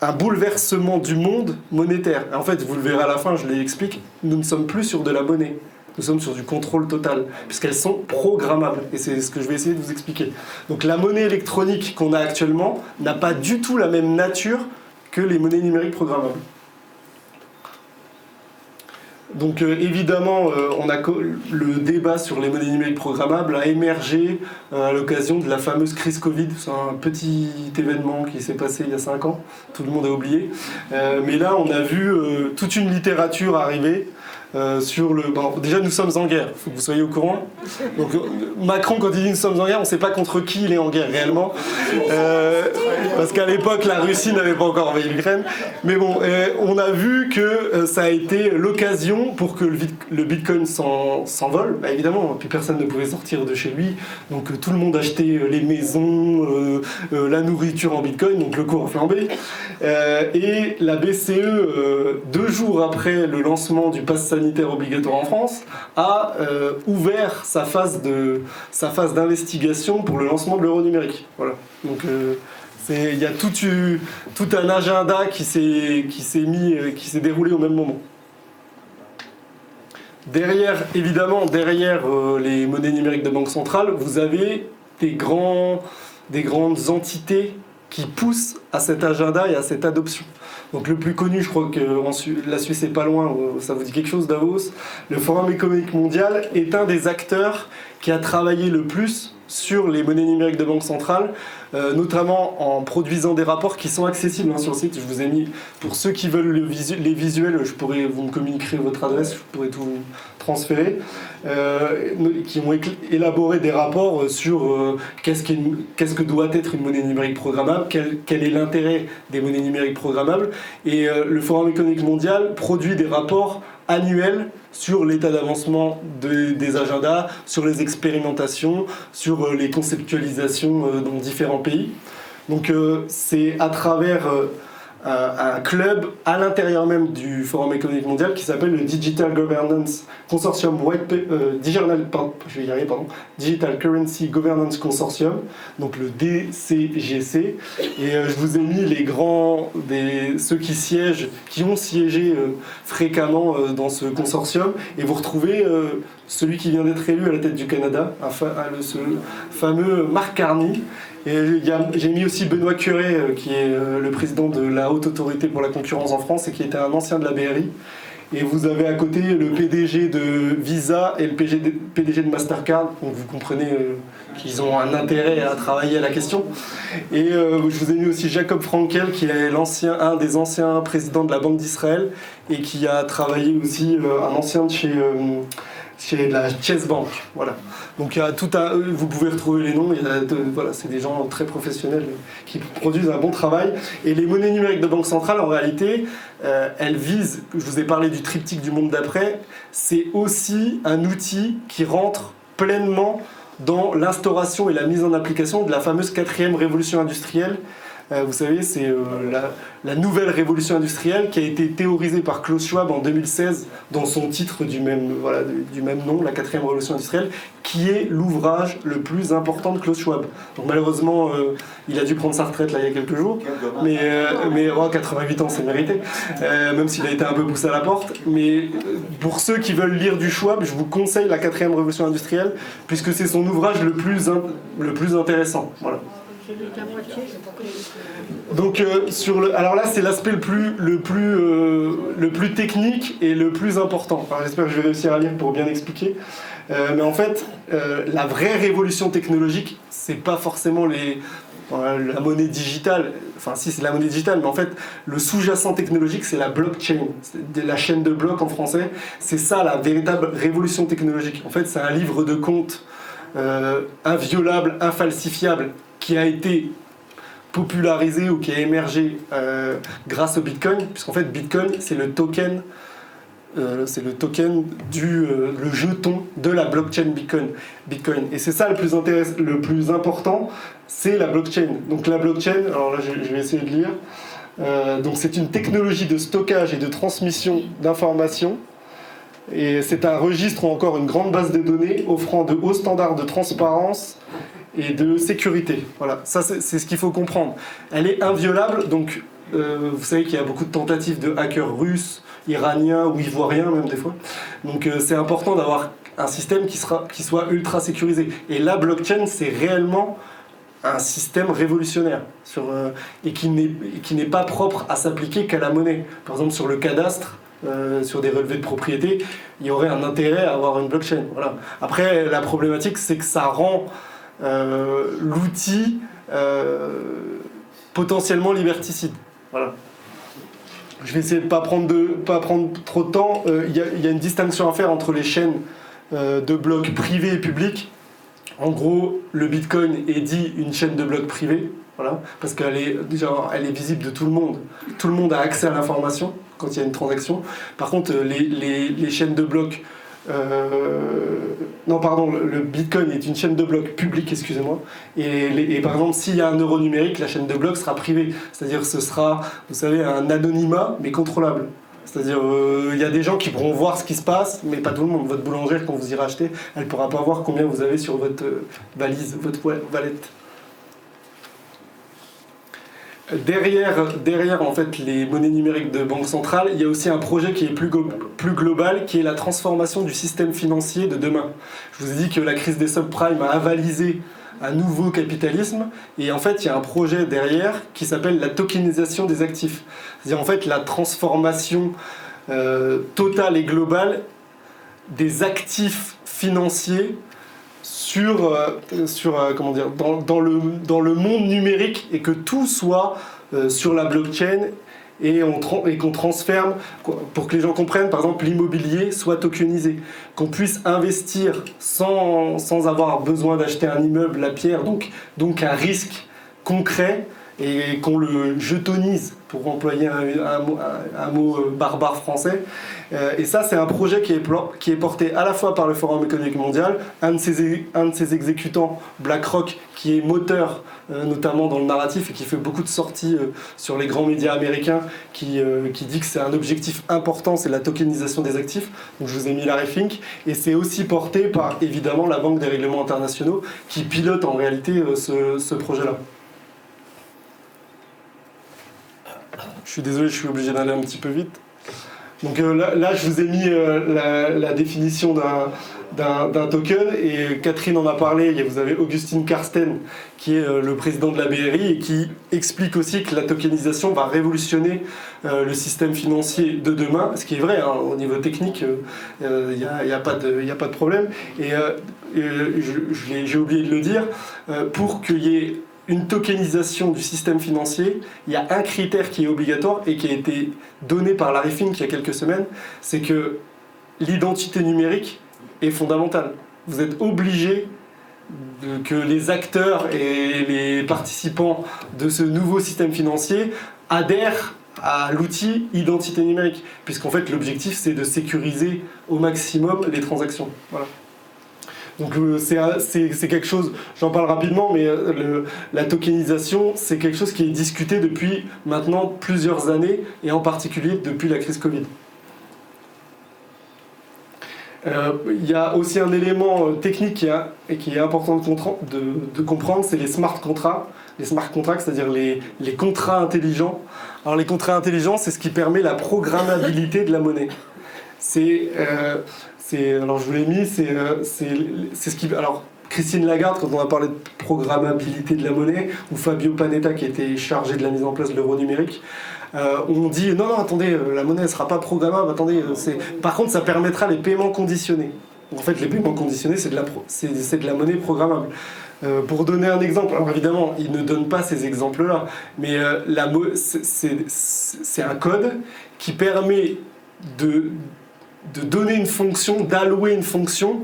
un bouleversement du monde monétaire. En fait, vous le verrez à la fin, je l'explique, nous ne sommes plus sur de la monnaie. Nous sommes sur du contrôle total, puisqu'elles sont programmables. Et c'est ce que je vais essayer de vous expliquer. Donc la monnaie électronique qu'on a actuellement n'a pas du tout la même nature que les monnaies numériques programmables. Donc évidemment, le débat sur les monnaies numériques programmables a émergé à l'occasion de la fameuse crise Covid. C'est un petit événement qui s'est passé il y a 5 ans, tout le monde a oublié. Mais là, on a vu toute une littérature arriver sur le... Bon, déjà, nous sommes en guerre, il faut que vous soyez au courant. Donc, Macron, quand il dit nous sommes en guerre, on ne sait pas contre qui il est en guerre réellement. Parce qu'à l'époque, la Russie n'avait pas encore envahi l'Ukraine. Mais bon, on a vu que ça a été l'occasion pour que le Bitcoin s'envole. Bah, évidemment, plus personne ne pouvait sortir de chez lui. Donc, tout le monde achetait les maisons, la nourriture en Bitcoin. Donc, le cours a flambé. Et la BCE, 2 jours après le lancement du pass sanitaire obligatoire en France, a ouvert sa phase d'investigation pour le lancement de l'euro numérique. Voilà. Donc il y a tout un agenda qui s'est déroulé au même moment. Derrière les monnaies numériques de banque centrale, vous avez des grandes entités qui poussent à cet agenda et à cette adoption. Donc le plus connu, je crois que la Suisse est pas loin, ça vous dit quelque chose, Davos. Le Forum économique mondial est un des acteurs qui a travaillé le plus sur les monnaies numériques de banque centrale, notamment en produisant des rapports qui sont accessibles sur le site. Je vous ai mis, pour ceux qui veulent les visuels, vous me communiquerez votre adresse, je pourrais tout transférer, qui ont élaboré des rapports sur qu'est-ce que doit être une monnaie numérique programmable, quel est l'intérêt des monnaies numériques programmables. Et le Forum économique mondial produit des rapports annuels sur l'état d'avancement des agendas, sur les expérimentations, sur les conceptualisations dans différents pays. Donc c'est à travers un club à l'intérieur même du Forum économique mondial qui s'appelle le Digital Governance Consortium Digital Currency Governance Consortium, donc le DCGC. Et je vous ai mis ceux qui ont siégé fréquemment dans ce consortium, et vous retrouvez celui qui vient d'être élu à la tête du Canada, ce fameux Mark Carney. Et j'ai mis aussi Benoît Curé, qui est le président de la Haute Autorité pour la Concurrence en France et qui était un ancien de la BRI. Et vous avez à côté le PDG de Visa et le PDG de Mastercard. Donc vous comprenez qu'ils ont un intérêt à travailler à la question. Et je vous ai mis aussi Jacob Frankel, qui est un des anciens présidents de la Banque d'Israël et qui a travaillé aussi, un ancien de chez la Chase Bank, voilà. Donc il y a vous pouvez retrouver les noms. C'est des gens très professionnels qui produisent un bon travail. Et les monnaies numériques de banque centrale, en réalité, elles visent. Je vous ai parlé du triptyque du monde d'après. C'est aussi un outil qui rentre pleinement dans l'instauration et la mise en application de la fameuse 4e révolution industrielle. Vous savez, c'est la nouvelle révolution industrielle qui a été théorisée par Klaus Schwab en 2016 dans son titre du même nom, la 4e révolution industrielle, qui est l'ouvrage le plus important de Klaus Schwab. Donc malheureusement, il a dû prendre sa retraite là, il y a quelques jours, mais 88 ans c'est mérité, même s'il a été un peu poussé à la porte. Mais pour ceux qui veulent lire du Schwab, je vous conseille la 4e révolution industrielle, puisque c'est son ouvrage le plus intéressant. Voilà. Donc alors là c'est l'aspect le plus technique et le plus important. Alors, j'espère que je vais réussir à lire pour bien expliquer. Mais en fait, la vraie révolution technologique, c'est pas forcément la monnaie digitale. Enfin si, c'est la monnaie digitale, mais en fait le sous-jacent technologique, c'est la blockchain, c'est la chaîne de blocs en français. C'est ça la véritable révolution technologique. En fait, c'est un livre de compte inviolable, infalsifiable, qui a été popularisé ou qui a émergé grâce au Bitcoin, puisqu'en fait Bitcoin c'est le token le jeton de la blockchain Bitcoin. Et c'est ça le plus important, c'est la blockchain. Donc la blockchain, alors là je vais essayer de lire, donc c'est une technologie de stockage et de transmission d'informations. Et c'est un registre ou encore une grande base de données offrant de hauts standards de transparence et de sécurité. Voilà, ça c'est ce qu'il faut comprendre. Elle est inviolable, donc vous savez qu'il y a beaucoup de tentatives de hackers russes, iraniens ou ivoiriens même des fois. Donc c'est important d'avoir un système qui soit ultra sécurisé. Et la blockchain, c'est réellement un système révolutionnaire et qui n'est pas propre à s'appliquer qu'à la monnaie. Par exemple, sur le cadastre, sur des relevés de propriété, il y aurait un intérêt à avoir une blockchain. Voilà. Après, la problématique, c'est que ça rend l'outil potentiellement liberticide. Voilà. Je vais essayer de pas prendre trop de temps. Il y a une distinction à faire entre les chaînes de blocs privés et publics. En gros, le Bitcoin est dit une chaîne de blocs privée, voilà, parce qu'elle est visible de tout le monde. Tout le monde a accès à l'information quand il y a une transaction. Par contre, les chaînes de blocs... le Bitcoin est une chaîne de blocs publique, excusez-moi. Et par exemple, s'il y a un euro numérique, la chaîne de blocs sera privée. C'est-à-dire ce sera, vous savez, un anonymat, mais contrôlable. C'est-à-dire, il y a des gens qui pourront voir ce qui se passe, mais pas tout le monde. Votre boulangère, quand vous irez acheter, elle ne pourra pas voir combien vous avez sur votre valise, votre wallet. Derrière en fait, les monnaies numériques de banque centrale, il y a aussi un projet qui est plus global, qui est la transformation du système financier de demain. Je vous ai dit que la crise des subprimes a avalisé un nouveau capitalisme, et en fait il y a un projet derrière qui s'appelle la tokenisation des actifs. C'est-à-dire en fait la transformation totale et globale des actifs financiers dans le monde numérique, et que tout soit sur la blockchain et qu'on transfère, pour que les gens comprennent, par exemple l'immobilier soit tokenisé, qu'on puisse investir sans avoir besoin d'acheter un immeuble, la pierre, donc un risque concret, et qu'on le jetonise, pour employer un mot barbare français. Et ça, c'est un projet qui est porté à la fois par le Forum économique mondial, un de ses exécutants, BlackRock, qui est moteur notamment dans le narratif et qui fait beaucoup de sorties sur les grands médias américains, qui dit que c'est un objectif important, c'est la tokenisation des actifs. Donc je vous ai mis Larry Fink. Et c'est aussi porté par, évidemment, la Banque des règlements internationaux, qui pilote en réalité ce projet-là. Je suis désolé, je suis obligé d'aller un petit peu vite. Donc là, je vous ai mis la définition d'un token, et Catherine en a parlé. Vous avez Augustine Carsten, qui est le président de la BRI, et qui explique aussi que la tokenisation va révolutionner le système financier de demain, ce qui est vrai, hein, au niveau technique, il n'y a pas de problème. Et j'ai oublié de le dire, pour qu'il y ait une tokenisation du système financier, il y a un critère qui est obligatoire et qui a été donné par Larry Fink il y a quelques semaines, c'est que l'identité numérique est fondamentale. Vous êtes obligé que les acteurs et les participants de ce nouveau système financier adhèrent à l'outil identité numérique, puisqu'en fait l'objectif c'est de sécuriser au maximum les transactions. Voilà. Donc c'est quelque chose, j'en parle rapidement, mais la tokenisation, c'est quelque chose qui est discuté depuis maintenant plusieurs années, et en particulier depuis la crise Covid. Il y a aussi un élément technique qui est important de comprendre, c'est les smart contracts. Les smart contracts, c'est-à-dire les contrats intelligents. Alors les contrats intelligents, c'est ce qui permet la programmabilité de la monnaie. Alors je vous l'ai mis, c'est ce qui... Alors Christine Lagarde, quand on a parlé de programmabilité de la monnaie, ou Fabio Panetta, qui était chargé de la mise en place de l'euro numérique, on dit non, attendez, la monnaie ne sera pas programmable, attendez, par contre ça permettra les paiements conditionnés. En fait, les paiements conditionnés, c'est de la monnaie programmable. Pour donner un exemple, alors évidemment, il ne donne pas ces exemples-là, mais c'est un code qui permet de donner une fonction, d'allouer une fonction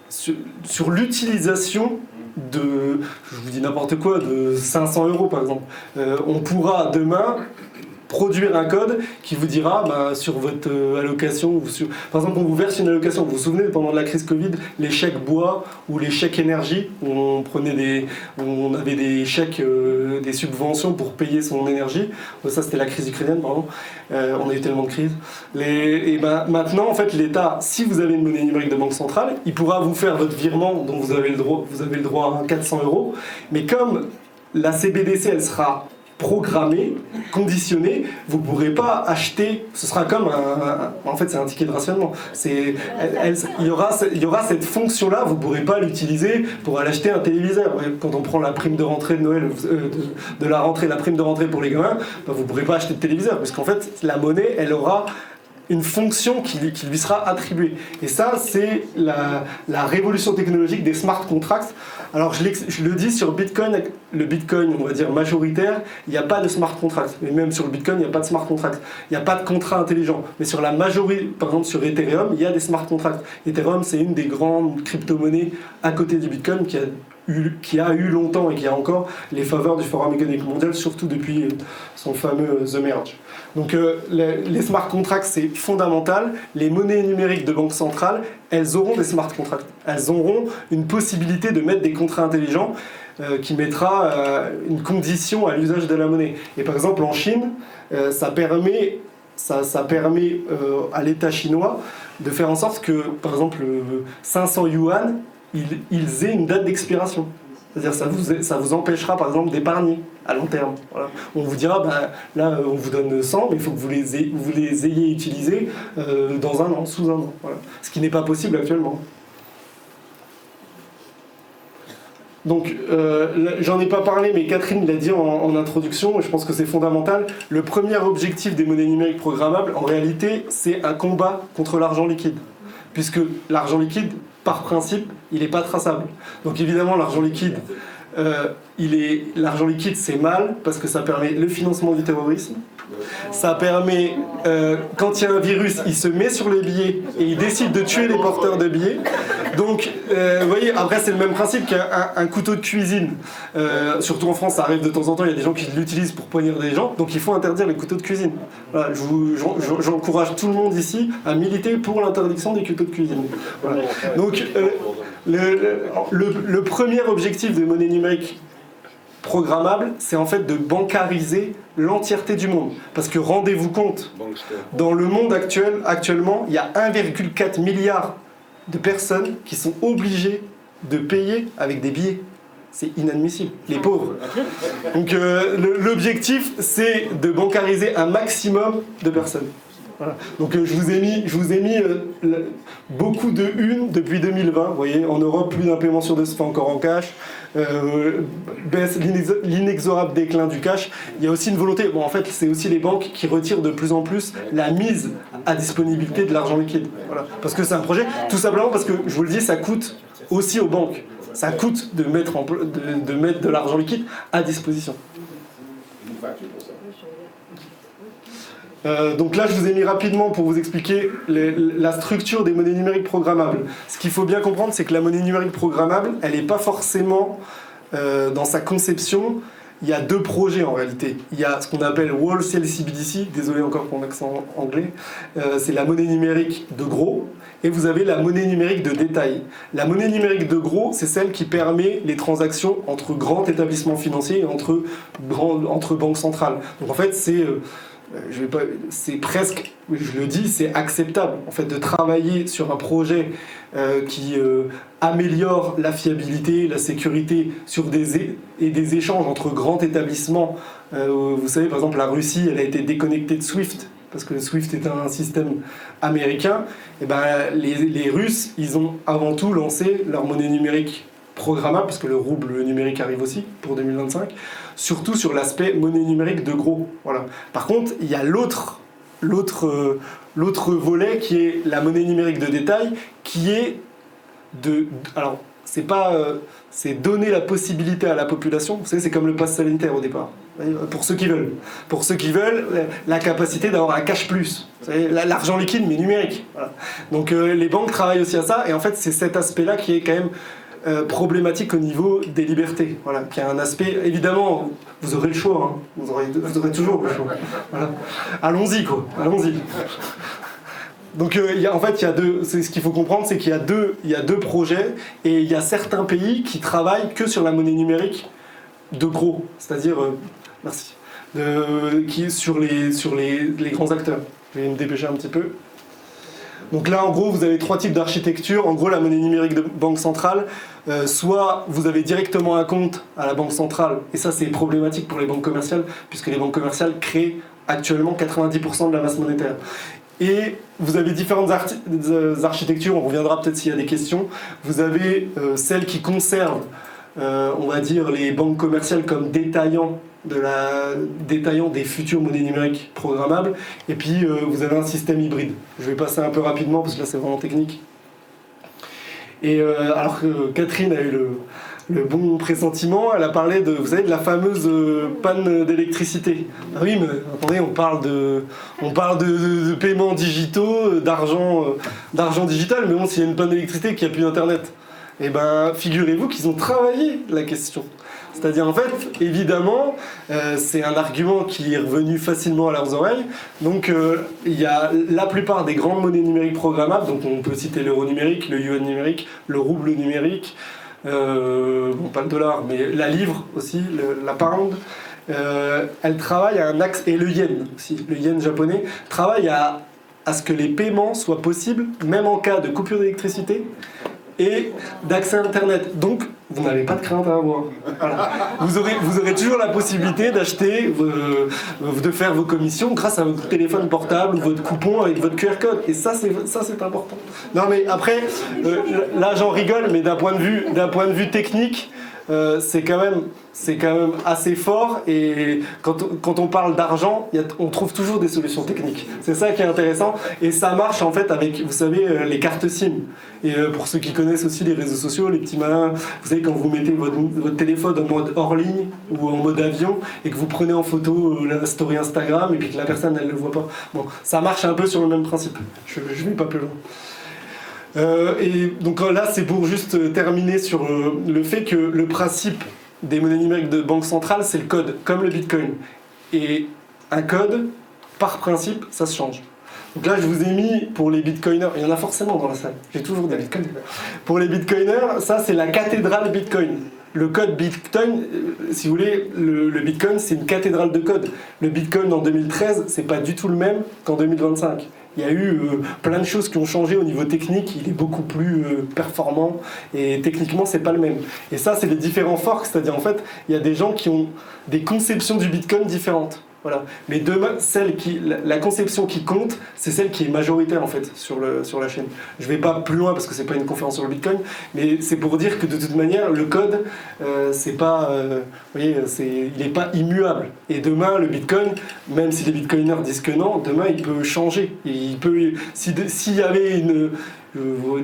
sur l'utilisation de, je vous dis n'importe quoi, de 500 € par exemple. On pourra demain produire un code qui vous dira sur votre allocation, par exemple on vous verse une allocation, vous vous souvenez pendant la crise Covid, les chèques bois ou les chèques énergie, où on avait des chèques, des subventions pour payer son énergie, ça c'était la crise ukrainienne pardon, on a eu tellement de crises, maintenant en fait l'État, si vous avez une monnaie numérique de banque centrale, il pourra vous faire votre virement dont vous avez le droit à 400 €, mais comme la CBDC elle sera programmé, conditionné, vous ne pourrez pas acheter, ce sera comme en fait c'est un ticket de rationnement, il y aura cette fonction-là, vous ne pourrez pas l'utiliser pour aller acheter un téléviseur. Quand on prend la prime de rentrée de Noël, la prime de rentrée pour les gamins, vous ne pourrez pas acheter de téléviseur, parce qu'en fait la monnaie, elle aura une fonction qui lui sera attribuée. Et ça, c'est la révolution technologique des smart contracts. Alors, je le dis, sur Bitcoin, le Bitcoin, on va dire majoritaire, il n'y a pas de smart contract. Et même sur le Bitcoin, il n'y a pas de smart contract. Il n'y a pas de contrat intelligent. Mais sur la majorité, par exemple sur Ethereum, il y a des smart contracts. Ethereum, c'est une des grandes crypto-monnaies à côté du Bitcoin qui a eu longtemps et qui a encore les faveurs du Forum économique mondial, surtout depuis son fameux The Merge. Donc les smart contracts, c'est fondamental. Les monnaies numériques de banque centrale, elles auront des smart contracts. Elles auront une possibilité de mettre des contrats intelligents qui mettra une condition à l'usage de la monnaie. Et par exemple, en Chine, ça permet à l'État chinois de faire en sorte que, par exemple, 500 yuan, ils aient une date d'expiration. C'est-à-dire ça vous empêchera par exemple d'épargner à long terme. Voilà. On vous dira, là on vous donne 100, mais il faut que vous les ayez utilisés dans un an, sous un an. Voilà. Ce qui n'est pas possible actuellement. Donc j'en ai pas parlé, mais Catherine l'a dit en introduction, et je pense que c'est fondamental. Le premier objectif des monnaies numériques programmables, en réalité, c'est un combat contre l'argent liquide. Puisque l'argent liquide, par principe, il n'est pas traçable. Donc évidemment, l'argent liquide, c'est mal parce que ça permet le financement du terrorisme. Ça permet, quand il y a un virus, il se met sur les billets et il décide de tuer les porteurs de billets. Donc, vous voyez, après c'est le même principe qu'un couteau de cuisine. Surtout en France, ça arrive de temps en temps, il y a des gens qui l'utilisent pour poignarder des gens. Donc il faut interdire les couteaux de cuisine. Voilà, j'encourage tout le monde ici à militer pour l'interdiction des couteaux de cuisine. Voilà. Donc, le premier objectif des monnaies numériques programmable, c'est en fait de bancariser l'entièreté du monde. Parce que rendez-vous compte, dans le monde actuellement, il y a 1,4 milliard de personnes qui sont obligées de payer avec des billets. C'est inadmissible, les pauvres. Donc l'objectif, c'est de bancariser un maximum de personnes. Voilà. Donc je vous ai mis beaucoup de unes depuis 2020. Vous voyez, en Europe, plus d'un paiement sur deux se fait encore en cash. Baisse l'inexorable déclin du cash. Il y a aussi une volonté, en fait c'est aussi les banques qui retirent de plus en plus la mise à disponibilité de l'argent liquide. Voilà. Parce que c'est un projet, tout simplement parce que, je vous le dis, ça coûte aussi aux banques. Ça coûte de mettre de l'argent liquide à disposition. Donc là, je vous ai mis rapidement pour vous expliquer la structure des monnaies numériques programmables. Ce qu'il faut bien comprendre, c'est que la monnaie numérique programmable, elle n'est pas forcément dans sa conception. Il y a deux projets en réalité. Il y a ce qu'on appelle Wholesale CBDC, désolé encore pour mon accent anglais, c'est la monnaie numérique de gros, et vous avez la monnaie numérique de détail. La monnaie numérique de gros, c'est celle qui permet les transactions entre grands établissements financiers et entre banques centrales. Donc en fait, c'est presque, je le dis, c'est acceptable en fait de travailler sur un projet qui améliore la fiabilité, la sécurité sur des échanges entre grands établissements. Vous savez, par exemple, la Russie, elle a été déconnectée de SWIFT parce que SWIFT est un système américain. Et les Russes, ils ont avant tout lancé leur monnaie numérique programmable, parce que le rouble numérique arrive aussi pour 2025, surtout sur l'aspect monnaie numérique de gros. Voilà. Par contre, il y a l'autre volet qui est la monnaie numérique de détail, qui est alors, c'est donner la possibilité à la population, vous savez, c'est comme le pass sanitaire au départ, pour ceux qui veulent. Pour ceux qui veulent, la capacité d'avoir un cash plus, vous savez, l'argent liquide mais numérique. Voilà. Donc les banques travaillent aussi à ça, et en fait c'est cet aspect-là qui est quand même problématique au niveau des libertés, voilà, qui a un aspect, évidemment, vous aurez le choix, hein. Vous aurez toujours le choix. Voilà. Allons-y. Donc en fait, il y a deux, ce qu'il faut comprendre, c'est qu'il y a deux projets, et il y a certains pays qui travaillent que sur la monnaie numérique de gros, c'est-à-dire, sur les grands acteurs. Je vais me dépêcher un petit peu. Donc là, en gros, vous avez trois types d'architecture. En gros, la monnaie numérique de banque centrale, soit vous avez directement un compte à la banque centrale, et ça c'est problématique pour les banques commerciales, puisque les banques commerciales créent actuellement 90% de la masse monétaire. Et vous avez différentes architectures, on reviendra peut-être s'il y a des questions. Vous avez celles qui conservent, on va dire, les banques commerciales comme détaillants détaillant des futures monnaies numériques programmables. Et puis vous avez un système hybride. Je vais passer un peu rapidement parce que là c'est vraiment technique. Et alors que Catherine a eu le bon pressentiment, elle a parlé de, vous savez, de la fameuse panne d'électricité. Ah oui, mais attendez, on parle de paiements digitaux, d'argent digital, mais bon, s'il y a une panne d'électricité, qu'il n'y a plus d'internet, eh ben, figurez-vous qu'ils ont travaillé la question. C'est-à-dire, en fait, évidemment, c'est un argument qui est revenu facilement à leurs oreilles. Donc, il y a la plupart des grandes monnaies numériques programmables, donc on peut citer l'euro numérique, le yuan numérique, le rouble numérique, bon, pas le dollar, mais la livre aussi, la pound. Elle travaille à un axe, et le yen aussi, le yen japonais, travaille à ce que les paiements soient possibles, même en cas de coupure d'électricité et d'accès à Internet. Donc, vous n'avez pas de crainte à avoir. Voilà. Vous aurez toujours la possibilité d'acheter, de faire vos commissions grâce à votre téléphone portable ou votre coupon avec votre QR code. Et ça, c'est important. Non, mais après, là, j'en rigole, mais d'un point de vue technique, c'est quand même assez fort, et quand on parle d'argent, on trouve toujours des solutions techniques. C'est ça qui est intéressant, et ça marche en fait avec, vous savez, les cartes SIM. Et pour ceux qui connaissent aussi les réseaux sociaux, les petits malins, vous savez, quand vous mettez votre téléphone en mode hors ligne ou en mode avion et que vous prenez en photo la story Instagram et puis que la personne elle ne le voit pas. Bon, ça marche un peu sur le même principe. Je ne vais pas plus loin. Et donc là, c'est pour juste terminer sur le fait que le principe des monnaies numériques de banque centrale, c'est le code, comme le Bitcoin. Et un code, par principe, ça se change. Donc là, je vous ai mis pour les bitcoiners, il y en a forcément dans la salle, j'ai toujours des bitcoins. Pour les bitcoiners, ça c'est la cathédrale Bitcoin. Le code Bitcoin, si vous voulez, le Bitcoin c'est une cathédrale de code. Le Bitcoin en 2013, c'est pas du tout le même qu'en 2025. Il y a eu plein de choses qui ont changé au niveau technique, il est beaucoup plus performant et techniquement c'est pas le même. Et ça c'est les différents forks, c'est-à-dire en fait il y a des gens qui ont des conceptions du Bitcoin différentes. Voilà. Mais demain, la conception qui compte, c'est celle qui est majoritaire en fait sur la chaîne. Je vais pas plus loin parce que c'est pas une conférence sur le Bitcoin, mais c'est pour dire que de toute manière, le code, c'est pas, vous voyez, il n'est pas immuable. Et demain, le Bitcoin, même si les Bitcoiners disent que non, demain il peut changer. Et il peut, s'il y avait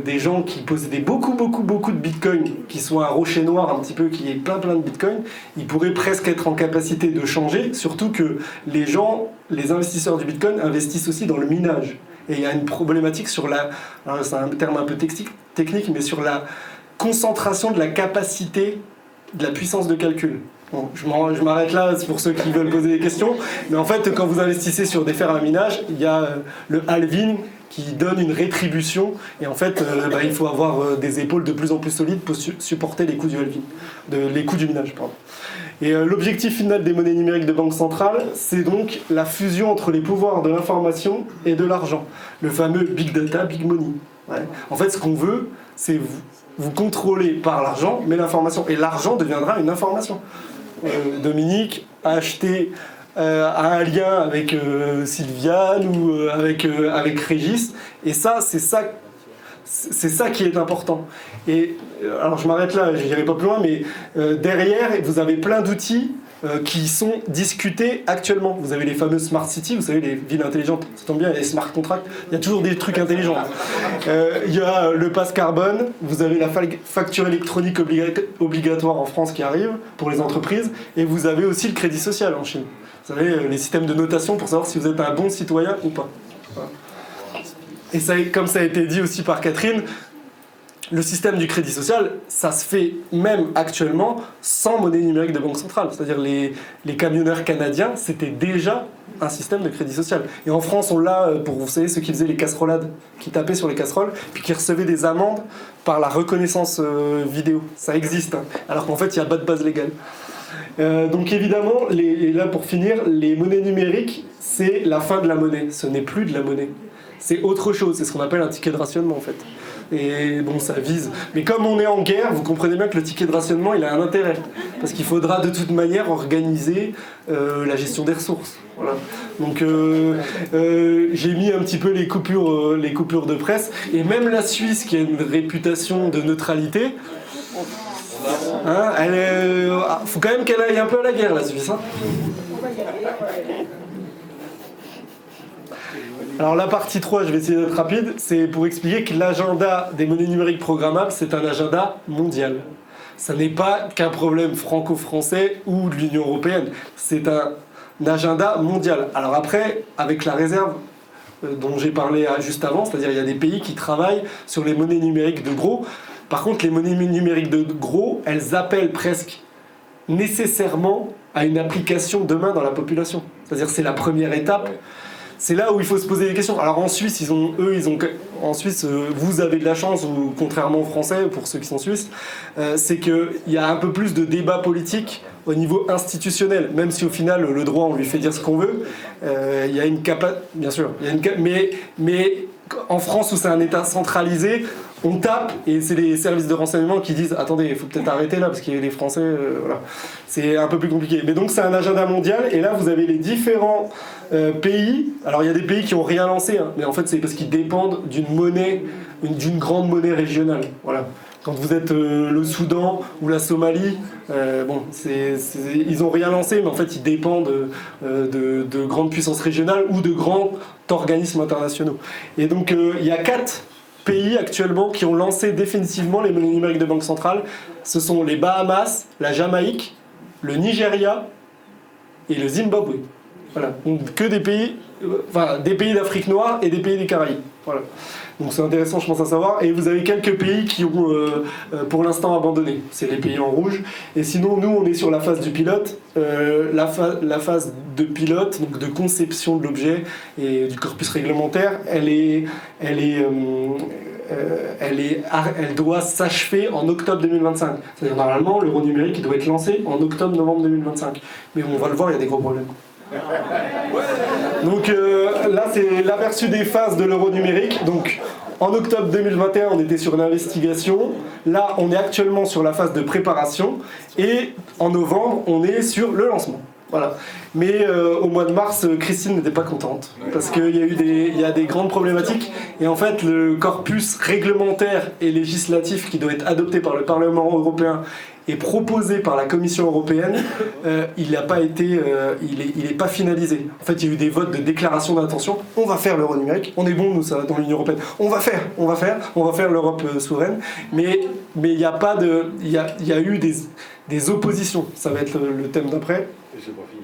des gens qui possédaient beaucoup de bitcoin, qui sont un rocher noir un petit peu, qui est plein de bitcoin, ils pourraient presque être en capacité de changer, surtout que les investisseurs du bitcoin investissent aussi dans le minage. Et il y a une problématique sur c'est un terme un peu technique, mais sur la concentration de la capacité de la puissance de calcul. Bon, je m'arrête là pour ceux qui veulent poser des questions, mais en fait quand vous investissez sur des fers à minage, il y a le halving qui donne une rétribution, et en fait il faut avoir des épaules de plus en plus solides pour supporter les coûts du halving, les coûts du minage, pardon. Et l'objectif final des monnaies numériques de banque centrale, c'est donc la fusion entre les pouvoirs de l'information et de l'argent, le fameux big data, big money. Ouais. En fait, ce qu'on veut, c'est vous contrôler par l'argent, mais l'information, et l'argent deviendra une information. Dominique a acheté un lien avec Sylviane ou avec Régis, et ça, c'est ça qui est important. Et alors je m'arrête là, je n'irai pas plus loin, mais derrière, vous avez plein d'outils qui sont discutés actuellement. Vous avez les fameuses smart cities, vous savez, les villes intelligentes, ça tombe bien, il y a les smart contracts, il y a toujours des trucs intelligents. Il y a le pass carbone, vous avez la facture électronique obligatoire en France qui arrive pour les entreprises, et vous avez aussi le crédit social en Chine. Vous savez, les systèmes de notation pour savoir si vous êtes un bon citoyen ou pas. Voilà. Et ça, comme ça a été dit aussi par Catherine, le système du crédit social, ça se fait même actuellement sans monnaie numérique de banque centrale. C'est-à-dire les camionneurs canadiens, c'était déjà un système de crédit social. Et en France, on l'a pour, vous savez, ceux qui faisaient les casserolades, qui tapaient sur les casseroles, puis qui recevaient des amendes par la reconnaissance vidéo. Ça existe, hein, alors qu'en fait, il n'y a pas de base légale. Donc évidemment, et là pour finir, les monnaies numériques, c'est la fin de la monnaie. Ce n'est plus de la monnaie. C'est autre chose, c'est ce qu'on appelle un ticket de rationnement en fait. Et bon, ça vise. Mais comme on est en guerre, vous comprenez bien que le ticket de rationnement, il a un intérêt. Parce qu'il faudra de toute manière organiser la gestion des ressources. Voilà. Donc j'ai mis un petit peu les coupures de presse. Et même la Suisse, qui a une réputation de neutralité, Hein, faut quand même qu'elle aille un peu à la guerre, la Suisse. Hein. Alors la partie 3, je vais essayer d'être rapide, c'est pour expliquer que l'agenda des monnaies numériques programmables, c'est un agenda mondial. Ça n'est pas qu'un problème franco-français ou de l'Union européenne, c'est un agenda mondial. Alors après, avec la réserve dont j'ai parlé juste avant, c'est-à-dire il y a des pays qui travaillent sur les monnaies numériques de gros. Par contre, les monnaies numériques de gros, elles appellent presque nécessairement à une application demain dans la population. C'est-à-dire c'est la première étape. C'est là où il faut se poser des questions. Alors en Suisse, en Suisse, vous avez de la chance, ou contrairement aux Français, pour ceux qui sont suisses, c'est qu'il y a un peu plus de débat politique au niveau institutionnel. Même si au final, le droit, on lui fait dire ce qu'on veut, il y a une capacité... Bien sûr, mais en France, où c'est un État centralisé, on tape et c'est les services de renseignement qui disent « Attendez, il faut peut-être arrêter là, parce qu'il y a les Français... voilà. » C'est un peu plus compliqué. Mais donc c'est un agenda mondial, et là, vous avez les différents... pays, alors il y a des pays qui n'ont rien lancé, hein, mais en fait c'est parce qu'ils dépendent d'une monnaie, d'une grande monnaie régionale. Voilà. Quand vous êtes le Soudan ou la Somalie, ils n'ont rien lancé, mais en fait ils dépendent de grandes puissances régionales ou de grands organismes internationaux. Et donc il y a 4 pays actuellement qui ont lancé définitivement les monnaies numériques de banque centrale. Ce sont les Bahamas, la Jamaïque, le Nigeria et le Zimbabwe. Voilà, donc que des pays d'Afrique noire et des pays des Caraïbes. Voilà. Donc c'est intéressant, je pense, à savoir. Et vous avez quelques pays qui ont, pour l'instant, abandonné. C'est les pays en rouge. Et sinon, nous, on est sur la phase du pilote. La phase de pilote, donc de conception de l'objet et du corpus réglementaire, elle doit s'achever en octobre 2025. C'est-à-dire, normalement, l'euro numérique doit être lancé en octobre-novembre 2025. Mais on va le voir, il y a des gros problèmes. Donc là c'est l'aperçu des phases de l'euro numérique. Donc en octobre 2021 on était sur une investigation, là on est actuellement sur la phase de préparation, et en novembre on est sur le lancement. Voilà. Mais au mois de mars, Christine n'était pas contente parce qu'il y a des grandes problématiques, et en fait le corpus réglementaire et législatif qui doit être adopté par le Parlement européen et proposé par la Commission européenne, il n'est pas finalisé. En fait, il y a eu des votes de déclaration d'intention. On va faire l'euro numérique. On est bon, nous, ça, dans l'Union européenne. On va faire l'Europe souveraine. Mais il y a eu des oppositions. Ça va être le thème d'après. Et c'est pas fini.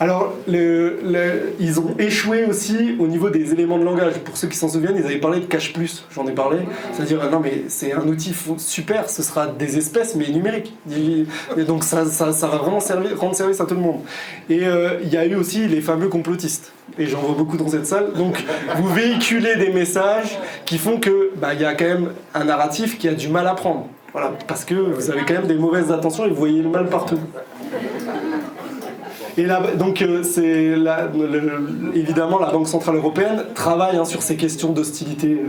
Alors, ils ont échoué aussi au niveau des éléments de langage. Pour ceux qui s'en souviennent, ils avaient parlé de Cash Plus, j'en ai parlé. C'est-à-dire, non mais c'est un outil super, ce sera des espèces mais numériques. Et donc ça va vraiment rendre service à tout le monde. Et il y a eu aussi les fameux complotistes. Et j'en vois beaucoup dans cette salle. Donc vous véhiculez des messages qui font que il y a quand même un narratif qui a du mal à prendre. Voilà, parce que vous avez quand même des mauvaises intentions et vous voyez le mal partout. Et là, donc, évidemment, la Banque Centrale Européenne travaille sur ces questions d'hostilité.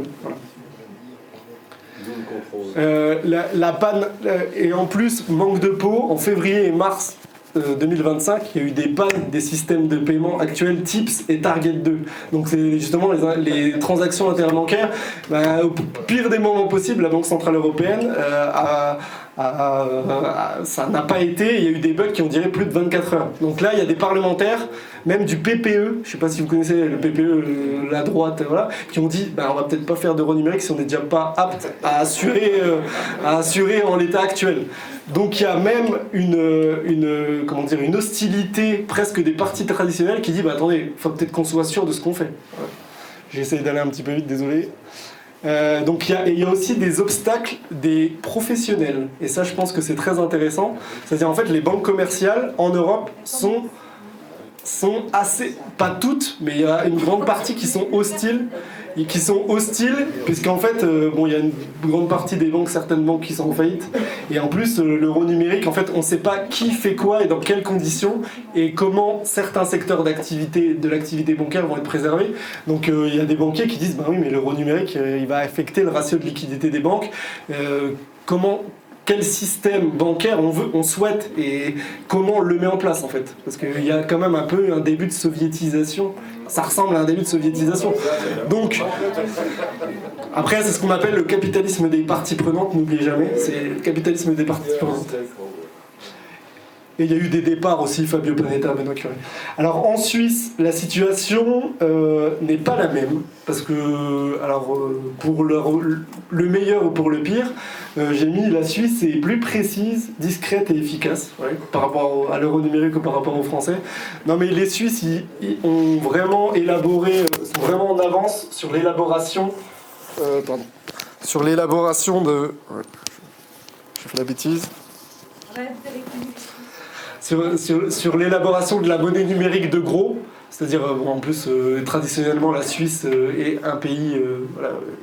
Voilà. La panne, et en plus, manque de pot, en février et mars 2025, il y a eu des pannes des systèmes de paiement actuels TIPS et Target 2. Donc c'est justement les transactions interbancaires. Au pire des moments possibles, la Banque Centrale Européenne ça n'a pas été, il y a eu des bugs qui ont duré plus de 24 heures. Donc là, il y a des parlementaires, même du PPE, je ne sais pas si vous connaissez le PPE, la droite, voilà, qui ont dit on va peut-être pas faire d'euro numérique si on n'est déjà pas apte à assurer en l'état actuel. Donc il y a même une hostilité presque des partis traditionnels qui dit attendez, il faut peut-être qu'on soit sûr de ce qu'on fait. Voilà. J'ai essayé d'aller un petit peu vite, désolé. Donc il y a aussi des obstacles des professionnels, et ça je pense que c'est très intéressant. C'est-à-dire en fait les banques commerciales en Europe sont assez, pas toutes, mais il y a une grande partie qui sont hostiles, puisqu'en fait il y a une grande partie des banques, certaines banques qui sont en faillite, et en plus l'euro numérique, en fait on ne sait pas qui fait quoi et dans quelles conditions et comment certains secteurs de l'activité bancaire vont être préservés. Donc il y a des banquiers qui disent oui mais l'euro numérique il va affecter le ratio de liquidité des banques, comment quel système bancaire on souhaite et comment on le met en place en fait. Parce qu'il y a quand même un peu un début de soviétisation. Ça ressemble à un début de soviétisation. Donc, après, c'est ce qu'on appelle le capitalisme des parties prenantes, n'oubliez jamais, c'est le capitalisme des parties prenantes. Et il y a eu des départs aussi, Fabio Panetta, Benoît Curé. Alors en Suisse, la situation n'est pas la même, parce que, pour le meilleur ou pour le pire, j'ai mis la Suisse est plus précise, discrète et efficace, par rapport à l'euro numérique ou par rapport aux Français. Non mais les Suisses, ils ont vraiment élaboré, sont vraiment en avance sur l'élaboration... sur l'élaboration de... Ouais, j'ai fait la bêtise. Sur l'élaboration de la monnaie numérique de gros, c'est-à-dire en plus traditionnellement la Suisse est un pays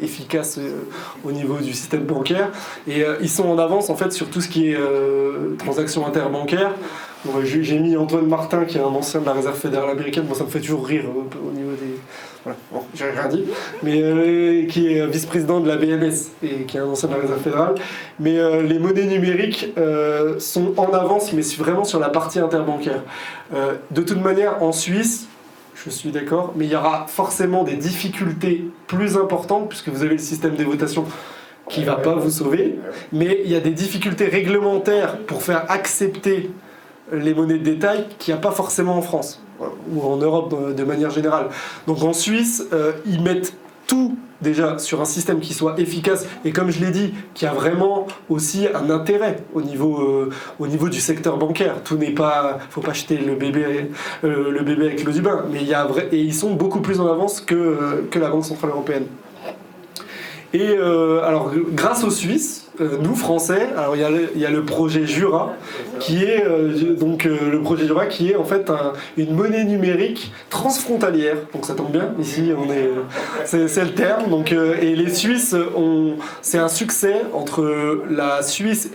efficace au niveau du système bancaire et ils sont en avance en fait sur tout ce qui est transactions interbancaires. Bon, j'ai mis Antoine Martin qui est un ancien de la Réserve fédérale américaine, moi ça me fait toujours rire au niveau des... Voilà, bon, j'ai rien dit, mais qui est vice-président de la BNS et qui est un ancien de la Réserve fédérale. Mais les monnaies numériques sont en avance, mais vraiment sur la partie interbancaire. De toute manière, en Suisse, je suis d'accord, mais il y aura forcément des difficultés plus importantes, puisque vous avez le système des votations qui ne va pas vous sauver, mais il y a des difficultés réglementaires pour faire accepter les monnaies de détail qu'il n'y a pas forcément en France ou en Europe de manière générale. Donc en Suisse, ils mettent tout déjà sur un système qui soit efficace et comme je l'ai dit, qui a vraiment aussi un intérêt au niveau du secteur bancaire. Tout n'est pas, faut pas jeter le bébé avec l'eau du bain, mais et ils sont beaucoup plus en avance que la Banque Centrale Européenne. Et alors, grâce aux Suisses, nous Français, alors il y a le projet Jura, qui est le projet Jura qui est en fait une monnaie numérique transfrontalière. Donc ça tombe bien, ici c'est le terme. Donc et les Suisses c'est un succès entre la Suisse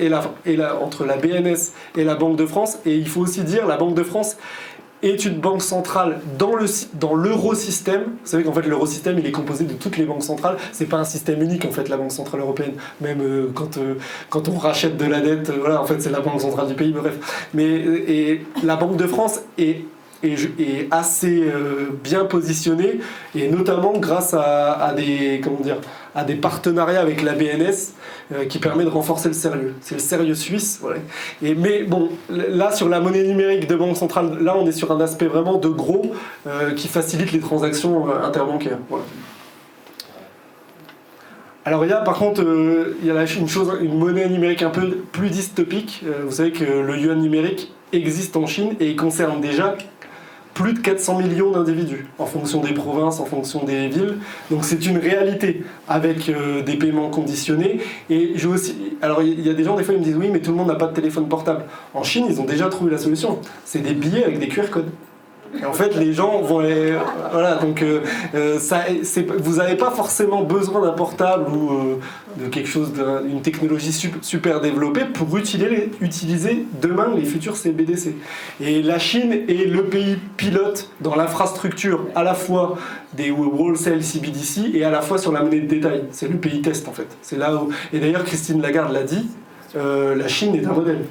entre la BNS et la Banque de France. Et il faut aussi dire la Banque de France est une banque centrale dans l'eurosystème. Vous savez qu'en fait l'eurosystème il est composé de toutes les banques centrales. C'est pas un système unique en fait la Banque Centrale Européenne. Même quand on rachète de la dette, voilà en fait c'est la banque centrale du pays. Bref, et la Banque de France est assez bien positionnée et notamment grâce à des partenariats avec la BNS qui permet de renforcer le sérieux. C'est le sérieux suisse. Voilà. Mais bon, là sur la monnaie numérique de banque centrale, là on est sur un aspect vraiment de gros qui facilite les transactions interbancaires. Voilà. Alors il y a par contre une monnaie numérique un peu plus dystopique. Vous savez que le yuan numérique existe en Chine et il concerne déjà plus de 400 millions d'individus, en fonction des provinces, en fonction des villes. Donc c'est une réalité, avec des paiements conditionnés. Et alors il y a des gens, des fois, ils me disent « Oui, mais tout le monde n'a pas de téléphone portable ». En Chine, ils ont déjà trouvé la solution. C'est des billets avec des QR codes. Et en fait, les gens vont voilà, donc vous n'avez pas forcément besoin d'un portable ou de quelque chose, d'une technologie super développée pour utiliser demain les futurs CBDC. Et la Chine est le pays pilote dans l'infrastructure à la fois des wholesale CBDC et à la fois sur la monnaie de détail. C'est le pays test en fait. C'est là où... Et d'ailleurs, Christine Lagarde l'a dit, la Chine est un modèle.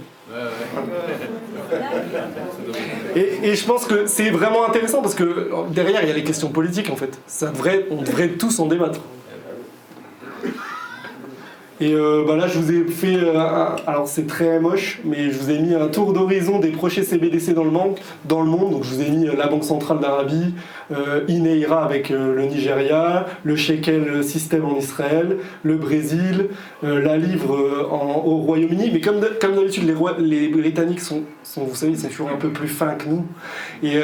Et je pense que c'est vraiment intéressant parce que derrière il y a les questions politiques en fait. On devrait tous en débattre. Et là je vous ai fait, alors c'est très moche, mais je vous ai mis un tour d'horizon des prochains CBDC dans le monde. Donc je vous ai mis la Banque Centrale d'Arabie, Ineira avec le Nigeria, le Shekel système en Israël, le Brésil, la livre au Royaume-Uni. Mais comme d'habitude les Britanniques sont, vous savez, c'est toujours un peu plus fins que nous. Et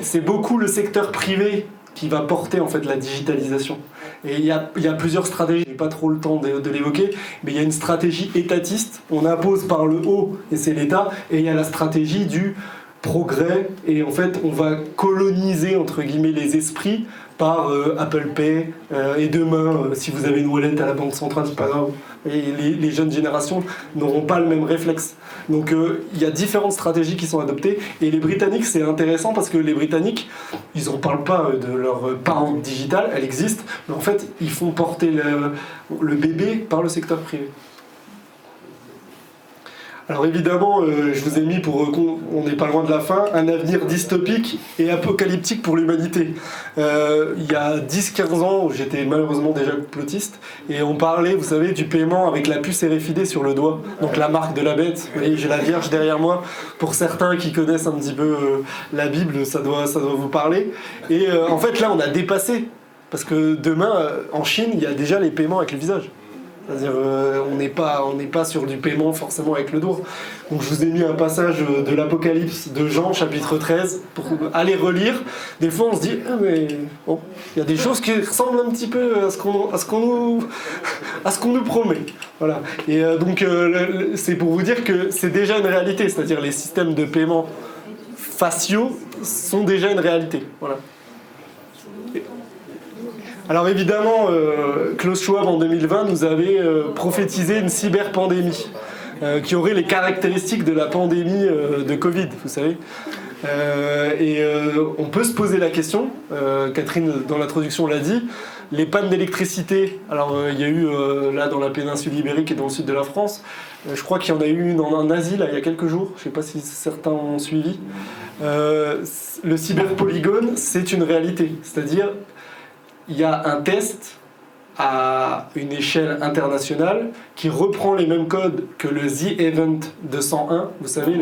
c'est beaucoup le secteur privé qui va porter en fait la digitalisation. Et il y a plusieurs stratégies, j'ai pas trop le temps de l'évoquer, mais il y a une stratégie étatiste, on impose par le haut et c'est l'État, et il y a la stratégie du progrès, et en fait on va coloniser entre guillemets les esprits par Apple Pay, et demain si vous avez une wallet à la Banque Centrale, c'est pas grave. Et les jeunes générations n'auront pas le même réflexe. Donc il y a différentes stratégies qui sont adoptées. Et les Britanniques, c'est intéressant parce que les Britanniques, ils n'en parlent pas de leur parent digital, elle existe, mais en fait, ils font porter le bébé par le secteur privé. Alors évidemment, je vous ai mis, on n'est pas loin de la fin, un avenir dystopique et apocalyptique pour l'humanité. Il y a 10-15 ans, j'étais malheureusement déjà complotiste, et on parlait, vous savez, du paiement avec la puce RFID sur le doigt, donc la marque de la bête. Vous voyez, j'ai la Vierge derrière moi. Pour certains qui connaissent un petit peu la Bible, ça doit vous parler. Et en fait, là, on a dépassé, parce que demain, en Chine, il y a déjà les paiements avec le visage. C'est-à-dire, on n'est pas sur du paiement forcément avec le doigt. Donc je vous ai mis un passage de l'Apocalypse de Jean, chapitre 13, pour aller relire. Des fois on se dit, ah mais bon, il y a des choses qui ressemblent un petit peu à ce qu'on nous promet. Voilà. Et donc c'est pour vous dire que c'est déjà une réalité, c'est-à-dire les systèmes de paiement faciaux sont déjà une réalité. Voilà. Alors évidemment, Klaus Schwab en 2020 nous avait prophétisé une cyberpandémie qui aurait les caractéristiques de la pandémie de Covid, vous savez. On peut se poser la question, Catherine dans l'introduction l'a dit, les pannes d'électricité, alors il y a eu là dans la péninsule ibérique et dans le sud de la France, je crois qu'il y en a eu une en Asie là, il y a quelques jours, je ne sais pas si certains ont suivi. Le cyberpolygone, c'est une réalité, c'est-à-dire il y a un test à une échelle internationale qui reprend les mêmes codes que le The Event 201, vous savez,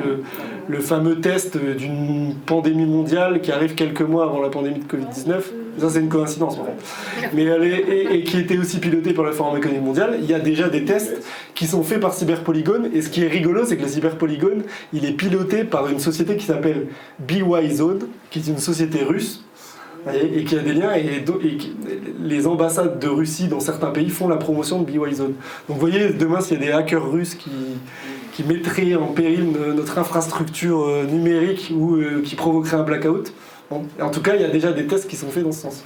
le fameux test d'une pandémie mondiale qui arrive quelques mois avant la pandémie de Covid-19. Ça, c'est une coïncidence, en fait. Mais et qui était aussi piloté par le Forum économique mondial. Il y a déjà des tests qui sont faits par Cyberpolygone. Et ce qui est rigolo, c'est que le Cyberpolygone, il est piloté par une société qui s'appelle BYZone, qui est une société russe. Et qui a des liens, et les ambassades de Russie dans certains pays font la promotion de BYZone. Donc vous voyez, demain s'il y a des hackers russes qui mettraient en péril notre infrastructure numérique ou qui provoqueraient un blackout, bon, en tout cas il y a déjà des tests qui sont faits dans ce sens.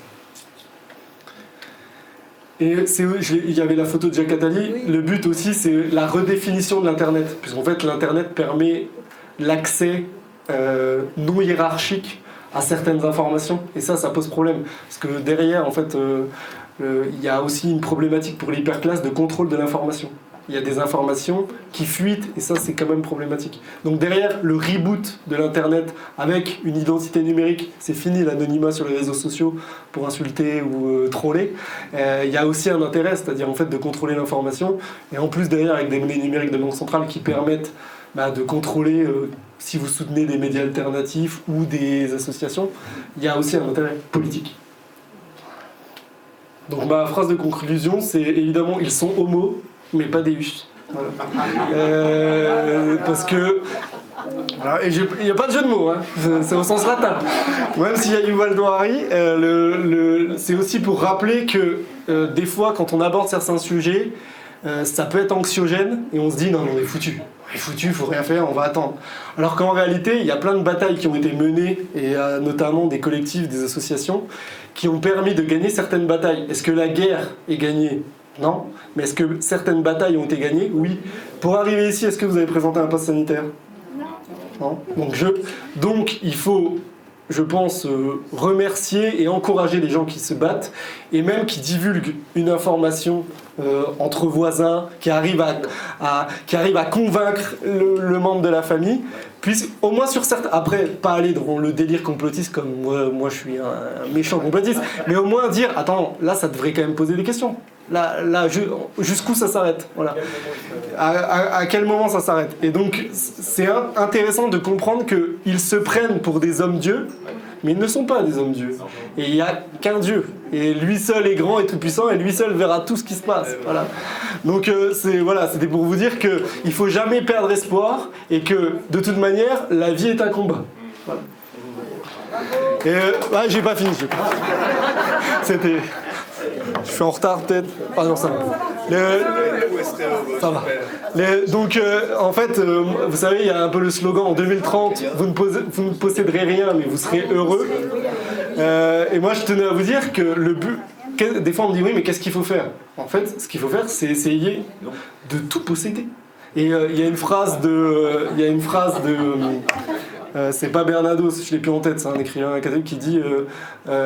Et il y avait la photo de Jacques Attali, le but aussi c'est la redéfinition de l'Internet, puisqu'en fait l'Internet permet l'accès non hiérarchique à certaines informations, et ça pose problème, parce que derrière, en fait, il y a aussi une problématique pour l'hyperclasse de contrôle de l'information. Il y a des informations qui fuitent, et ça, c'est quand même problématique. Donc derrière, le reboot de l'Internet, avec une identité numérique, c'est fini l'anonymat sur les réseaux sociaux pour insulter ou troller, il y a aussi un intérêt, c'est-à-dire en fait de contrôler l'information, et en plus derrière, avec des monnaies numériques de banque centrale qui permettent de contrôler si vous soutenez des médias alternatifs ou des associations, il y a aussi un intérêt politique. Donc ma phrase de conclusion, c'est évidemment, ils sont homo, mais pas Deus. Voilà. Parce que... Voilà, et il n'y a pas de jeu de mots, hein. C'est au sens latin. Même s'il y a Yuval Noah Harari, c'est aussi pour rappeler que des fois, quand on aborde certains sujets, ça peut être anxiogène, et on se dit non, on est foutu. On est foutu, il faut rien faire, on va attendre. Alors qu'en réalité, il y a plein de batailles qui ont été menées, et notamment des collectifs, des associations, qui ont permis de gagner certaines batailles. Est-ce que la guerre est gagnée ? Non. Mais est-ce que certaines batailles ont été gagnées ? Oui. Pour arriver ici, est-ce que vous avez présenté un pass sanitaire ? Non. Donc il faut, je pense, remercier et encourager les gens qui se battent, et même qui divulguent une information entre voisins, qui arrive à convaincre le membre de la famille, puis au moins sur certains... Après, pas aller dans le délire complotiste comme moi je suis un méchant complotiste, mais au moins dire, attends, là ça devrait quand même poser des questions. Là jusqu'où ça s'arrête, voilà. À quel moment ça s'arrête. Et donc c'est intéressant de comprendre qu'ils se prennent pour des hommes-dieux, mais ils ne sont pas des hommes-dieux. Et il n'y a qu'un Dieu. Et lui seul est grand et tout-puissant, et lui seul verra tout ce qui se passe. Voilà. Donc c'était pour vous dire qu'il ne faut jamais perdre espoir, et que de toute manière, la vie est un combat. Voilà. Et j'ai pas fini. C'était... Je suis en retard peut-être. Ah non, ça va. Ça va. Donc en fait, vous savez, il y a un peu le slogan en 2030, vous ne posséderez rien, mais vous serez heureux. Et moi, je tenais à vous dire que le but... Des fois, on me dit, oui, mais qu'est-ce qu'il faut faire ? En fait, ce qu'il faut faire, c'est essayer de tout posséder. Et il y a une phrase de... c'est pas Bernados, je l'ai plus en tête, c'est un écrivain catholique qui dit...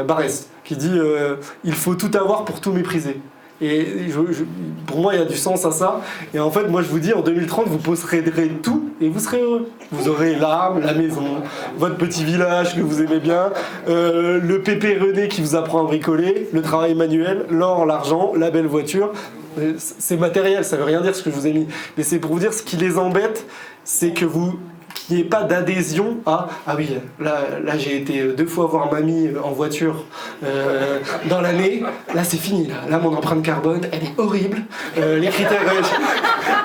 Barès, qui dit il faut tout avoir pour tout mépriser. Pour moi, il y a du sens à ça. Et en fait, moi, je vous dis, en 2030, vous posséderez tout et vous serez heureux. Vous aurez l'arme, la maison, votre petit village que vous aimez bien, le pépé René qui vous apprend à bricoler, le travail manuel, l'or, l'argent, la belle voiture. C'est matériel, ça veut rien dire ce que je vous ai mis. Mais c'est pour vous dire, ce qui les embête, c'est que qu'il n'y ait pas d'adhésion à « Ah oui, là j'ai été 2 fois voir mamie en voiture dans l'année, là c'est fini, là mon empreinte carbone, elle est horrible, les critères...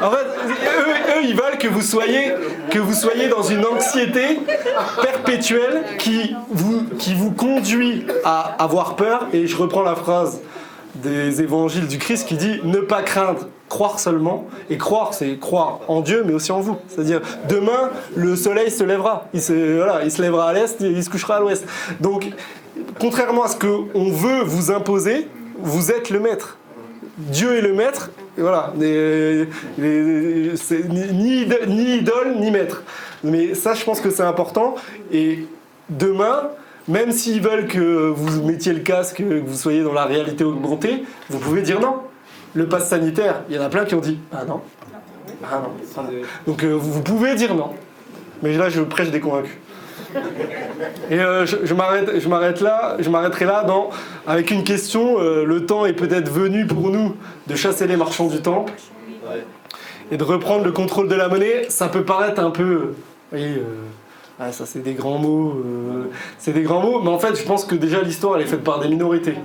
En fait, eux, ils veulent que vous soyez dans une anxiété perpétuelle qui vous conduit à avoir peur, et je reprends la phrase des évangiles du Christ qui dit « Ne pas craindre, croire seulement ». Et croire, c'est croire en Dieu, mais aussi en vous. C'est-à-dire, demain, le soleil se lèvera. Il se lèvera à l'est et il se couchera à l'ouest. Donc, contrairement à ce qu'on veut vous imposer, vous êtes le maître. Dieu est le maître, et voilà. C'est ni idole, ni maître. Mais ça, je pense que c'est important. Et demain... Même s'ils veulent que vous mettiez le casque, que vous soyez dans la réalité augmentée, vous pouvez dire non. Le pass sanitaire, il y en a plein qui ont dit « Ah non, ah non. » Donc vous pouvez dire non. Mais là, je prêche des convaincus. Et je m'arrêterai là avec une question. Le temps est peut-être venu pour nous de chasser les marchands du temple et de reprendre le contrôle de la monnaie. Ça peut paraître un peu... ça c'est des grands mots, mais en fait je pense que déjà l'histoire elle est faite par des minorités.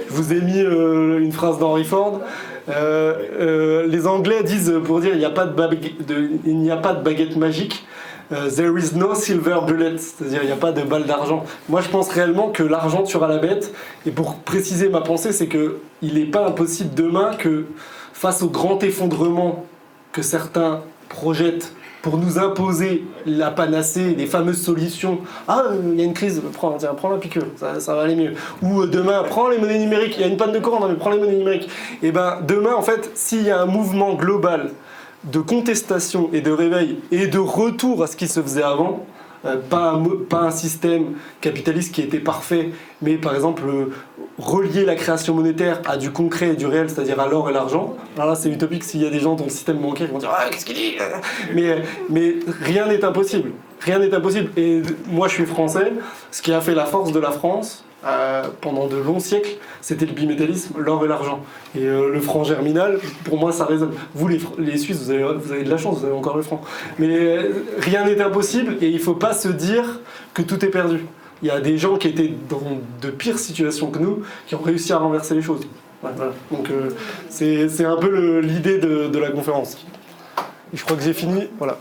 Je vous ai mis une phrase d'Henry Ford. Les Anglais disent, pour dire il n'y a pas de baguette magique, there is no silver bullet, c'est-à-dire il n'y a pas de balle d'argent. Moi je pense réellement que l'argent tuera la bête, et pour préciser ma pensée, c'est qu'il n'est pas impossible demain que face au grand effondrement que certains projettent pour nous imposer la panacée, les fameuses solutions. Ah, il y a une crise, prends la piqûre, ça va aller mieux. Ou demain, prends les monnaies numériques, il y a une panne de courant, non mais prends les monnaies numériques. Et ben demain, en fait, s'il y a un mouvement global de contestation et de réveil et de retour à ce qui se faisait avant, pas un système capitaliste qui était parfait, mais par exemple relier la création monétaire à du concret et du réel, c'est-à-dire à l'or et l'argent. Alors là c'est utopique s'il y a des gens dans le système bancaire qui vont dire « Ah, qu'est-ce qu'il dit ?» mais rien n'est impossible. Rien n'est impossible. Et moi je suis français, ce qui a fait la force de la France pendant de longs siècles, c'était le bimétallisme, l'or et l'argent. Et le franc germinal, pour moi ça résonne. Vous les Suisses, vous avez de la chance, vous avez encore le franc. Mais rien n'est impossible, et il ne faut pas se dire que tout est perdu. Il y a des gens qui étaient dans de pires situations que nous, qui ont réussi à renverser les choses. Ouais, voilà. Donc c'est un peu l'idée de la conférence. Et je crois que j'ai fini. Voilà.